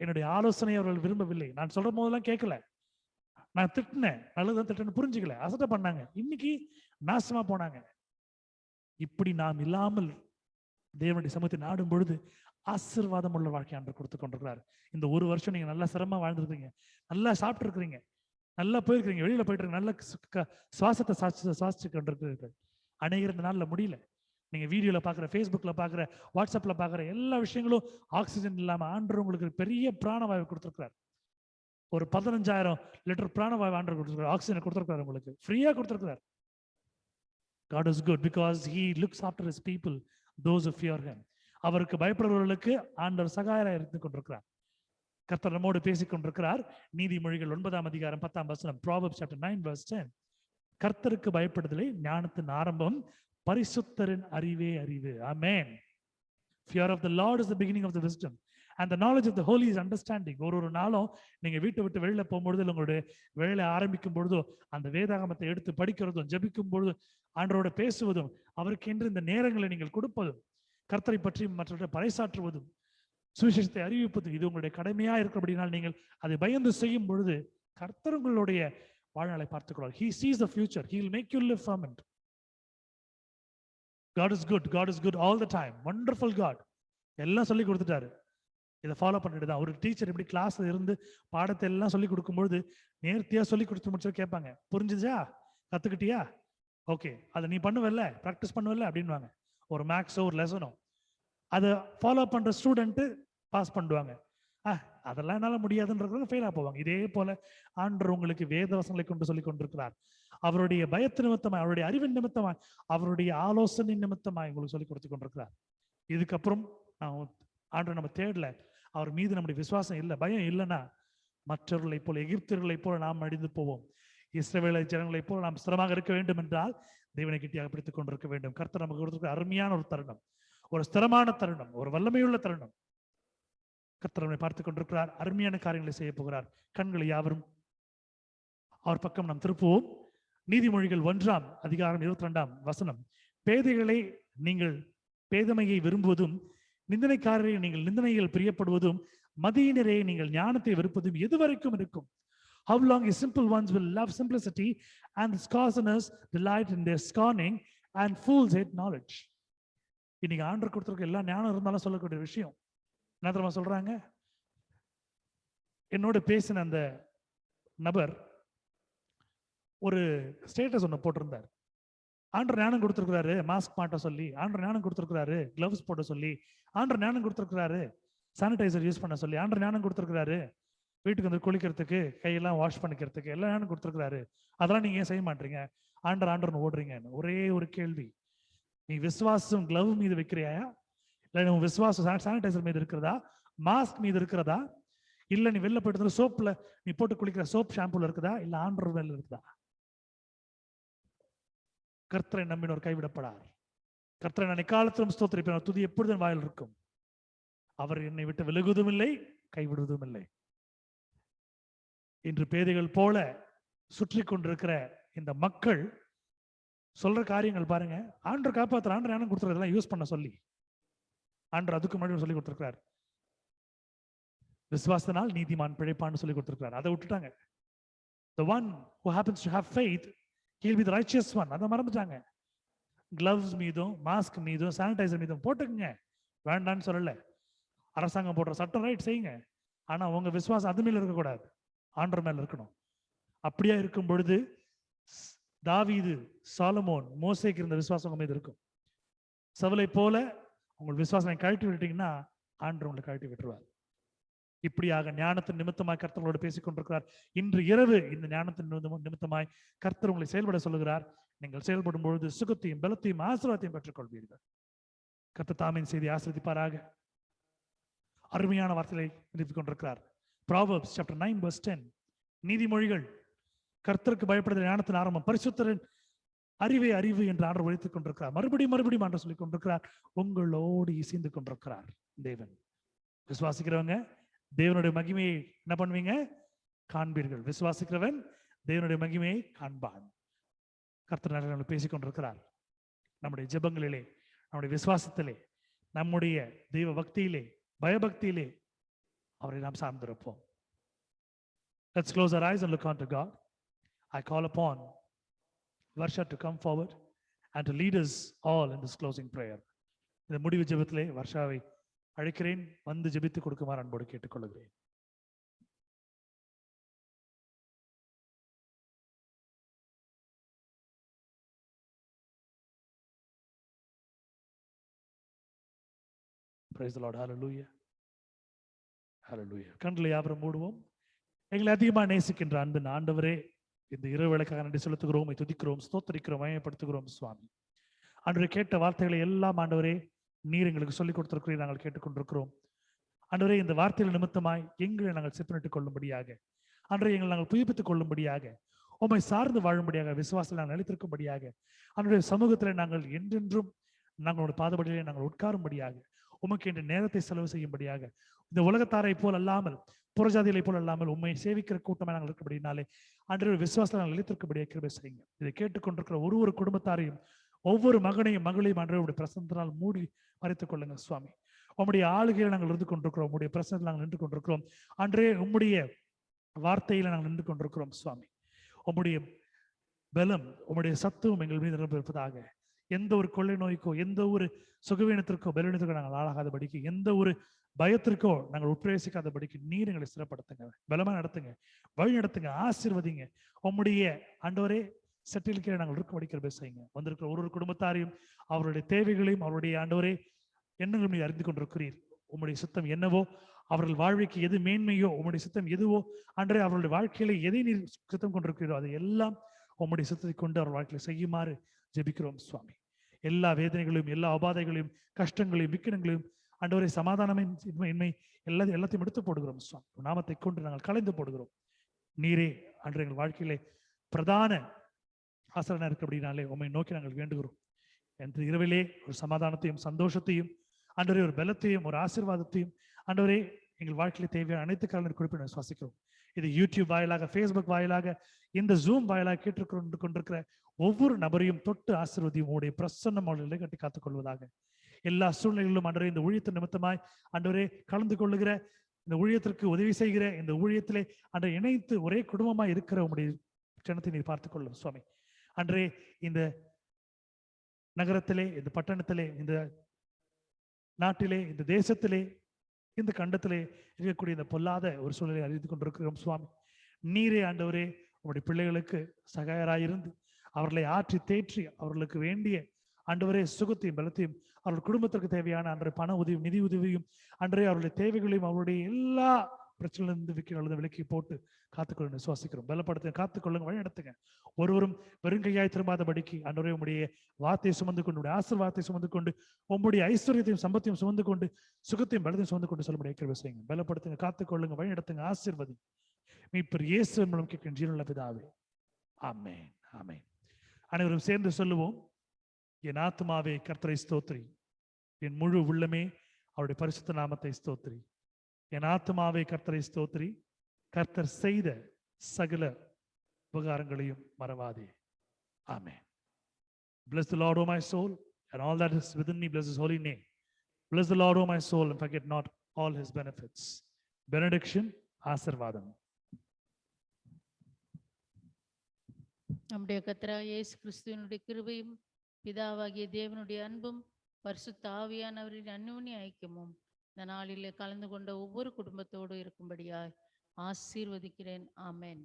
S1: என்னுடைய ஆலோசனை அவர்கள் விரும்பவில்லை, நான் சொல்ற போதெல்லாம் கேட்கல, நான் திட்டினேன், நல்லதான் திட்டன்னு புரிஞ்சுக்கல, அசட்டை பண்ணாங்க, இன்னைக்கு நாசமா போனாங்க. இப்படி நாம் இல்லாமல் தேவனுடைய சமூகத்தை நாடும் பொழுது ஆசீர்வாதம் உள்ள வாழ்க்கை ஆண்டவர் கொடுத்து கொண்டிருக்கிறார். இந்த ஒரு வருஷம் நீங்க நல்லா சிரமமா வாழ்ந்துருக்கீங்க, நல்லா சாப்பிட்டு இருக்கிறீங்க, நல்லா போயிருக்கிறீங்க, வெளியில போயிட்டு இருக்கீங்க, நல்ல சுவாசத்தை சுவாசிச்சு கொண்டிருக்கிறீர்கள். அநேகர் இந்த நாள்ல முடியல. நீங்க வீடியோல பாக்குற, ஃபேஸ்புக்ல பாக்குற, வாட்ஸ்அப்ல பாக்குற எல்லா விஷயங்களும் ஆக்சிஜன் இல்லாம ஆண்டவர் உங்களுக்கு பெரிய பிராணவாயு கொடுத்திருக்கிறார். ஒரு 15,000 லிட்டர் பிராணவாயு ஆண்டவர் கொடுத்திருக்கிறார், ஆக்சிஜன் கொடுத்திருக்கிறார், உங்களுக்கு ஃப்ரீயா கொடுத்திருக்கிறார். God is good because he looks after his people, those who fear him. அவருக்கு பயப்படுபவர்களுக்கு ஆண்டவர் சகாயராக இருந்து கொண்டிருக்கிறார். கர்த்தர் நம்மோடு பேசிக் கொண்டிருக்கிறார். நீதிமொழிகள் 9ஆம் அதிகாரம் 10ஆம் வசனம். Proverbs chapter 9 verse 10. கர்த்தருக்கு பயப்படுதலே ஞானத்தின் ஆரம்பம், பரிசுத்தரின் அறிவே அறிவு. ஆமென். Fear of the Lord is the beginning of the wisdom. And the knowledge of the holy is understanding. ஒரு நாளும் நீங்க வீட்டை விட்டு வெளியில போகும்பொழுது, உங்களுடைய வேலை ஆரம்பிக்கும் பொழுதோ, அந்த வேதாகமத்தை எடுத்து படிக்கிறதும், ஜெபிக்கும் பொழுது ஆண்டவரோட பேசுவதும், அவருக்கென்று இந்த நேரங்களை நீங்கள் கொடுப்பதும், கர்த்தரை பற்றி மற்றவர்களை பறைசாற்றுவதும், சுவிசேஷத்தை அறிவிப்பதும், இது உங்களுடைய கடமையா இருக்கிறபடினால் நீங்கள் அதை பயந்து செய்யும் பொழுது கர்த்தர் உங்களுடைய வாழ்நாளை பார்த்துக்கிறார். He sees the future. He will make you live fervent. God is good. God is good all the time. Wonderful God. எல்லாம் சொல்லி கொடுத்துட்டாரு. இதை ஃபாலோ பண்ணிட்டு தான். ஒரு டீச்சர் இப்படி கிளாஸ்ல இருந்து பாடத்தை எல்லாம் சொல்லி கொடுக்கும்பொழுது நேர்த்தியா சொல்லி கொடுத்து முடிச்சு கேட்பாங்க, புரிஞ்சுச்சா, கத்துக்கிட்டியா, ஓகே, அதை நீ பண்ணுவல்ல, ப்ராக்டிஸ் பண்ணுவல்ல அப்படின்வாங்க. ஒரு மேக்ஸோ ஒரு லெசனோ அதை ஃபாலோ பண்ற ஸ்டூடெண்ட் பாஸ் பண்ணுவாங்க. அதெல்லாம் என்னால முடியாதுன்றவங்க ஃபெயிலா போவாங்க. இதே போல ஆண்டவர் உங்களுக்கு வேத வசனங்களை கொண்டு சொல்லி கொண்டிருக்கிறார். அவருடைய பயத்து நிமித்தமாய், அவருடைய அறிவின் நிமித்தமாய், அவருடைய ஆலோசனை நிமித்தமாய் உங்களுக்கு சொல்லி கொடுத்து கொண்டிருக்கிறார். இதுக்கப்புறம் ஆண்டவர் நம்ம தேடல, அவர் மீது நம்முடைய விசுவாசம் இல்லை, பயம் இல்லைன்னா மற்றவர்களை போல, எகிப்தியர்களை போல நாம் அழிந்து போவோம். இஸ்ரவேலை ஜனங்களை போல நாம் ஸ்திரமாக இருக்க வேண்டும் என்றால் தேவனை கிட்டியாக பிடித்துக் கொண்டிருக்க வேண்டும். கர்த்தர் நமக்கு கொடுத்திருக்கிற அருமையான ஒரு தருணம், ஒரு ஸ்திரமான தருணம், ஒரு வல்லமையுள்ள தருணம். கர்த்தர் நம்மை பார்த்துக் கொண்டிருக்கிறார். அருமையான காரியங்களை செய்ய போகிறார். கண்களை யாவரும் அவர் பக்கம் நாம் திருப்புவோம். நீதிமொழிகள் 1:22 பேதைகளை நீங்கள் பேதமையை விரும்புவதும், நிந்தனைக்காரரை நீங்கள் நிந்தனைகள் பிரியப்படுவதும், மதியினரை நீங்கள் ஞானத்தை வெறுப்பதும் எதுவரைக்கும் இருக்கும்? How long is simple ones will love simplicity, and the scoffers delight in their scorning, and fools hate knowledge. இன்னைக்கு ஆண்டவர் கொடுத்திருக்க எல்லா ஞானம் இருந்தாலும் சொல்லக்கூடிய விஷயம் என்ன தெரியுமா சொல்றாங்க? என்னோட பேசின அந்த நபர் ஒரு ஸ்டேட்டஸ் ஒன்று போட்டிருந்தார். ஆண்டவர் ஞானம் கொடுத்திருக்கிறாரு மாஸ்க் மாட்ட சொல்லி, ஆண்டவர் ஞானம் கொடுத்திருக்கிறாரு கிளவுஸ் போட சொல்லி, ஆண்டவர் ஞானம் கொடுத்திருக்கிறாரு சானிடைசர் யூஸ் பண்ண சொல்லி, ஆண்டவர் ஞானம் கொடுத்திருக்கிறாரு வீட்டுக்கு வந்து குளிக்கிறதுக்கு, கையெல்லாம் வாஷ் பண்ணிக்கிறதுக்கு, எல்லாம் ஞானம் கொடுத்திருக்கிறாரு. அதெல்லாம் நீங்க ஏன் செய்ய மாட்டீங்க? ஆண்டர்னு ஓடுறீங்கன்னு. ஒரே ஒரு கேள்வி, நீ விசுவாசம் கிளவ் மீது வைக்கிறியா, இல்லை உன் விசுவாசம் சானிடைசர் மீது இருக்கிறதா, மாஸ்க் மீது இருக்கிறதா, இல்ல நீ வெளில போயிட்டு சோப்ல நீ போட்டு குளிக்கிற சோப் ஷாம்புல இருக்குதா, இல்ல ஆண்டர் மேல இருக்குதா? கர்த்தரை நம்பினோர் கைவிடப்படார். கர்த்தரை நான் எக்காலத்திலும் ஸ்தோத்திரிப்பேன், துதி எப்பொழுதும் வாயில் இருக்கும். அவர் என்னை விட்டு விலகுவதும் இல்லை, கைவிடுவதும் இல்லை. இன்று பேதைகள் போல சுற்றி கொண்டிருக்கிற இந்த மக்கள் சொல்ற காரியங்கள் பாருங்க. ஆண்டவர் காப்பாற்ற, ஆண்டர் ஞானம் கொடுத்துருக்கிறதெல்லாம் யூஸ் பண்ண சொல்லி ஆண்டவர் அதுக்கு முன்னாடி சொல்லி கொடுத்திருக்கிறார். விசுவாசத்தினால் நீதிமான் பிழைப்பான்னு சொல்லி கொடுத்திருக்கிறார். அதை விட்டுட்டாங்க. The one who happens to have faith, he'll be the righteous one. அதை மறந்துட்டாங்க. கிளவ்ஸ் மீதும் மாஸ்க் மீதும் சானிடைசர் மீதும் போட்டுக்குங்க, வேண்டான்னு சொல்லல. அரசாங்கம் போடுற சட்டம் ரைட் செய்யுங்க, ஆனா உங்க விசுவாசம் அது மேல இருக்கக்கூடாது, ஆண்டவர் மேல இருக்கணும். அப்படியா இருக்கும் பொழுது தாவீது, சாலமோன், மோசேக்கு இருந்த விசுவாசம் உங்க மீது இருக்கும். சவுலை போல உங்கள் விசுவாசம் கழட்டி விட்டீங்கன்னா ஆண்டவர் உங்களை கழட்டி விட்டுருவார். இப்படியாக ஞானத்தின் நிமித்தமாய் கர்த்தர்களோடு பேசிக் கொண்டிருக்கிறார். இன்று இரவு இந்த ஞானத்தின் நிமித்தமாய் கர்த்தர் உங்களை செயல்பட சொல்லுகிறார். நீங்கள் செயல்படும் பொழுது சுகத்தையும் பலத்தையும் ஆசீர்வாதத்தையும் பெற்றுக் கொள்வீர்கள். கர்த்தர் தாமின் செய்தி ஆசீர்வதிப்பாராக. அருமையான வார்த்தைகளை நிறுத்திக் கொண்டிருக்கிறார். Proverbs chapter 9 verse 10. நீதிமொழிகள், கர்த்தருக்கு பயப்படுகிற ஞானத்தின் ஆரம்பம், பரிசுத்தரின் அறிவே அறிவு என்று ஆண்டவர் உரைத்துக் கொண்டிருக்கிறார். மறுபடியும் ஆண்டவர் சொல்லிக் கொண்டிருக்கிறார். உங்களோடு இசைந்து கொண்டிருக்கிறார் தேவன். விசுவாசிக்கிறவங்க தேவனுடைய மகிமையை என்ன பண்ணுவீங்க? காண்பீர்கள். விசுவாசிக்கிறவன் தேவனுடைய மகிமையை காண்பான். கர்த்தர் பேசிக் கொண்டிருக்கிறார். நம்முடைய ஜெபங்களிலே, நம்முடைய விசுவாசத்திலே, நம்முடைய தெய்வ பக்தியிலே, பயபக்தியிலே அவரை நாம் சார்ந்திருப்போம். Let's close our eyes and look on to God. I call upon Varsha to come forward and to lead us all in this closing prayer. இந்த முடிவு ஜெபத்திலே வர்ஷாவை அழைக்கிறேன், வந்து ஜெபித்து கொடுக்குமாறு அன்போடு கேட்டுக்கொள்கிறேன். Praise the Lord. Hallelujah. Hallelujah. கண்களை யாவரும் மூடுவோம். எங்களை அதிகமாக நேசிக்கின்ற அன்பின் ஆண்டவரே, இந்த இரவு வேளைக்காக நன்றி செலுத்துகிறோம், துதிக்கிறோம், ஸ்தோத்திரிக்கிறோம், மகிமைப்படுத்துகிறோம் சுவாமி. ஆண்டவரே, கேட்ட வார்த்தைகளை எல்லாம் ஆண்டவரே நீர் எங்களுக்கு சொல்லிக் கொடுத்திருக்கிறீர், நாங்கள் கேட்டுக்கொண்டிருக்கிறோம். ஆண்டவரே, இந்த வார்த்தைகள் நிமித்தமாய் எங்களை நாங்கள் சிப்பனிட்டுக் கொள்ளும்படியாக, ஆண்டவரே எங்களை நாங்கள் புதுப்பித்துக் கொள்ளும்படியாக, உம்மை சார்ந்து வாழும்படியாக, விசுவாசத்தில் நாங்கள் நிலைத்திருக்கும்படியாக, அவனுடைய சமூகத்தில் நாங்கள் என்றென்றும் நாங்களோட பாதபடியிலே நாங்கள் உட்காரும்படியாக, உமக்கு என்ற நேரத்தை செலவு செய்யும்படியாக, இந்த உலகத்தாரை போல் அல்லாமல், புறஜாதிகளை போல் அல்லாமல் உண்மை சேவிக்கிற கூட்டமாக நாங்கள் இருக்கிறபடினாலே அன்றைய விசுவாசத்தில் நாங்கள் நிலைத்திருக்கும்படியாக கிருபை செய்யுங்க. இதை கேட்டுக்கொண்டிருக்கிற ஒரு குடும்பத்தாரையும், ஒவ்வொரு மகனையும் மகளையும் அன்றைய பிரசனத்தினால் மூடி மறைத்துக் கொள்ளுங்க சுவாமி. உம்முடைய ஆளுகையில் நாங்கள் இருந்து கொண்டிருக்கிறோம், உம்முடைய பிரசனத்தில் நாங்கள் நின்று கொண்டிருக்கிறோம். அன்றே உம்முடைய வார்த்தையில நாங்கள் நின்று கொண்டிருக்கிறோம் சுவாமி. உம்முடைய பலம், உம்முடைய சத்துவம் எங்கள் மீது நிரம்பியிருப்பதாக. எந்த ஒரு கொள்ளை நோய்க்கோ, எந்த ஒரு சுகவீனத்திற்கோ, பலவீனத்திற்கோ நாங்கள் ஆளாகாதபடிக்கு, எந்த ஒரு பயத்திற்கோ நாங்கள் உட்பிரவேசிக்காதபடிக்கு நீர் எங்களை சிறப்படுத்துங்க, பலமா நடத்துங்க, வழி நடத்துங்க, ஆசீர்வதிங்க. உம்முடைய ஆண்டவரே செட்டிலுக்கே நாங்கள் இருக்கும்படி கிருபை செய்யுங்க. வந்திருக்கிற ஒரு குடும்பத்தாரையும் அவருடைய தேவைகளையும் அவருடைய ஆண்டவரே எண்ணங்களும் நீர் அறிந்து கொண்டிருக்கிறீர். உம்முடைய சித்தம் என்னவோ, அவர்கள் வாழ்க்கைக்கு எது மேன்மையோ, உம்முடைய சித்தம் எதுவோ, அன்றே அவர்களுடைய வாழ்க்கையில எதை நீர் சித்தம் கொண்டிருக்கிறீரோ அதை எல்லாம் உம்முடைய சித்தத்தை கொண்டு அவர் வாழ்க்கையில செய்யுமாறு ஜெபிக்கிறோம் சுவாமி. எல்லா வேதனைகளையும், எல்லா உபாதைகளையும், கஷ்டங்களையும், விக்கினங்களையும், ஆண்டவரே சமாதானமின்மை எல்லாத்தையும் எடுத்து போடுகிறோம் சுவாமி. நாமத்தை கொண்டு நாங்கள் கலைந்து போடுகிறோம். நீரே அன்று எங்கள் வாழ்க்கையிலே பிரதான ஆசிரியனா இருக்க அப்படின்னாலே உண்மை நோக்கி நாங்கள் வேண்டுகிறோம். என்று இரவிலே ஒரு சமாதானத்தையும் சந்தோஷத்தையும், ஆண்டவரே ஒரு பலத்தையும் ஒரு ஆசீர்வாதத்தையும், ஆண்டவரே எங்கள் வாழ்க்கையில தேவையான அனைத்து காரணம் குறிப்பிட சுவாசிக்கிறோம். இது யூடியூப் வாயிலாக, ஃபேஸ்புக் வாயிலாக, இந்த ஜூம் வாயிலாக கேட்டுக்கொண்டு கொண்டிருக்கிற ஒவ்வொரு நபரையும் தொட்டு ஆசீர்வதியும் உடைய பிரசன்னம் அவர்களை கட்டி காத்துக் கொள்வதாக. எல்லா சூழ்நிலைகளிலும் ஆண்டவரே இந்த ஊழியத்தின் நிமித்தமாய் ஆண்டவரே கலந்து கொள்ளுகிற, இந்த ஊழியத்திற்கு உதவி செய்கிற, இந்த ஊழியத்திலே அன்றை இணைத்து ஒரே குடும்பமாய் இருக்கிற உங்களுடைய ஜனத்தை நீர் பார்த்துக் கொள்ளும் சுவாமி. அன்றே இந்த நகரத்திலே, இந்த பட்டணத்திலே, இந்த நாட்டிலே, இந்த தேசத்திலே, இந்த கண்டத்திலே இருக்கக்கூடிய இந்த பொல்லாத ஒரு சூழலை அறிந்து கொண்டிருக்கிறோம் சுவாமி. நீரே ஆண்டவரே உங்களுடைய பிள்ளைகளுக்கு சகாயராயிருந்து அவர்களை ஆற்றி தேற்றி அவர்களுக்கு வேண்டிய ஆண்டவரே சுகத்தையும் பலத்தையும், அவர்கள் குடும்பத்திற்கு தேவையான அன்றைய பண உதவியும் நிதி உதவியும், அன்றைய அவருடைய தேவைகளையும், அவருடைய எல்லா பிரச்சனையிலிருந்து விலக்கி போட்டு காத்துக்கொள்ள சுவாசிக்கிறோம். பலப்படுத்த காத்துக்கொள்ளுங்க, வழி நடத்துங்க. ஒருவரும் வெறுங்கையாய் திரும்பாதபடிக்கு ஆண்டவரே உம்முடைய வார்த்தையை சுமந்து கொண்டு, உடைய ஆசீர்வாதத்தை சுமந்து கொண்டு, உம்முடைய ஐஸ்வர்யத்தையும் சம்பத்தையும் சுமந்து கொண்டு, சுகத்தையும் பலத்தையும் சுமந்து கொண்டு சொல்ல முடிய கிருபை செய்யுங்க. பலப்படுத்துங்க, காத்துக்கொள்ளுங்க, வழி நடத்துங்க, ஆசீர்வதி. மீட்பர் இயேசு மூலம் கேட்கிற ஜீவனுள்ள பிதாவே, ஆமென், ஆமென். அனைவரும் சேர்ந்து சொல்லுவோம். என் ஆத்துமாவே கர்த்தரை ஸ்தோத்திரி, என் முழு உள்ளமே அவருடைய பரிசுத்த நாமத்தை ஸ்தோத்திரி. என் ஆத்துமாவே கர்த்தரை ஸ்தோத்திரி, கர்த்தர் செய்த சகல உபகாரங்களையும் மறவாதே. ஆமென். Bless the Lord, O my soul, and all that is within me, bless his holy name. Bless the Lord, O my soul, and forget not all his benefits. Benediction, ஆசீர்வாதம்.
S5: நம்முடைய கர்த்தராகிய இயேசு கிறிஸ்துவினுடைய கிருபையும், பிதாவாகிய தேவனுடைய அன்பும், பரிசுத்த ஆவியானவரின் அந்யோன்ய ஐக்கியமும் இந்த நாளிலே கலந்து கொண்ட ஒவ்வொரு குடும்பத்தோடு இருக்கும்படியாய் ஆசீர்வதிக்கிறேன். ஆமென்.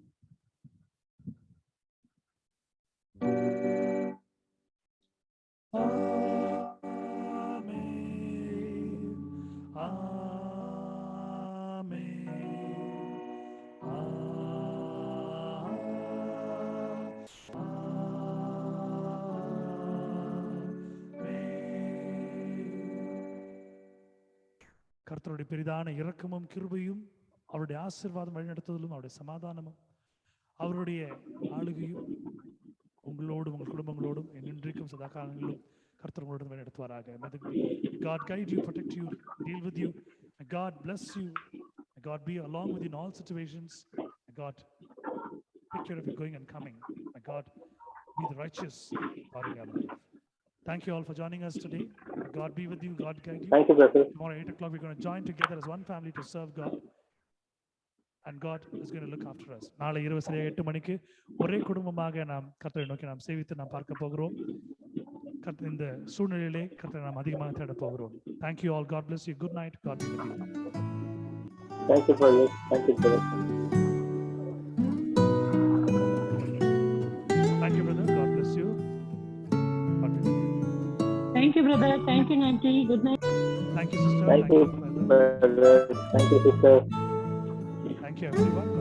S1: கர்த்தருடைய பெரிதான இரக்கமும் கிருபையும், அவருடைய ஆசீர்வாதம் வழிநடத்துதலும், அவருடைய சமாதானமும், அவருடைய ஆளுகையும் உங்களோடும் உங்கள் குடும்பங்களோடும் இன்றைக்கும் சதா காலங்களிலும் கர்த்தர் உங்களுடன் வழிநடத்துவாராக. God guide you, protect you, deal with you. May God bless you. May God be along with you in all situations. May God take care of you going and coming. May God be the righteous part of your life. Thank you all for joining us today. May God be with you. God guide you.
S6: Thank you, brother.
S1: Tomorrow 8 o'clock we're going to join together as one family to serve God. And God is going to look after us. நாளை இரவு சரியாக 8 மணிக்கு ஒரே குடும்பமாக நாம் கர்த்தரை நோக்கி நாம் சேவித்து நாம் பார்க்க போகிறோம். இந்த சூழ்நிலையிலே கர்த்தரை நாம் அதிகமாக தேட போகிறோம். Thank you all. God bless you. Good night. God be with you.
S6: Thank you, brother. Thank you, brother.
S1: Thank you, brother. God bless you. God be with you.
S7: Thank you, brother. Thank you, Nancy. Good night.
S1: Thank you, sister.
S6: Thank you, brother. Thank you, sister.
S1: Thank you, everyone.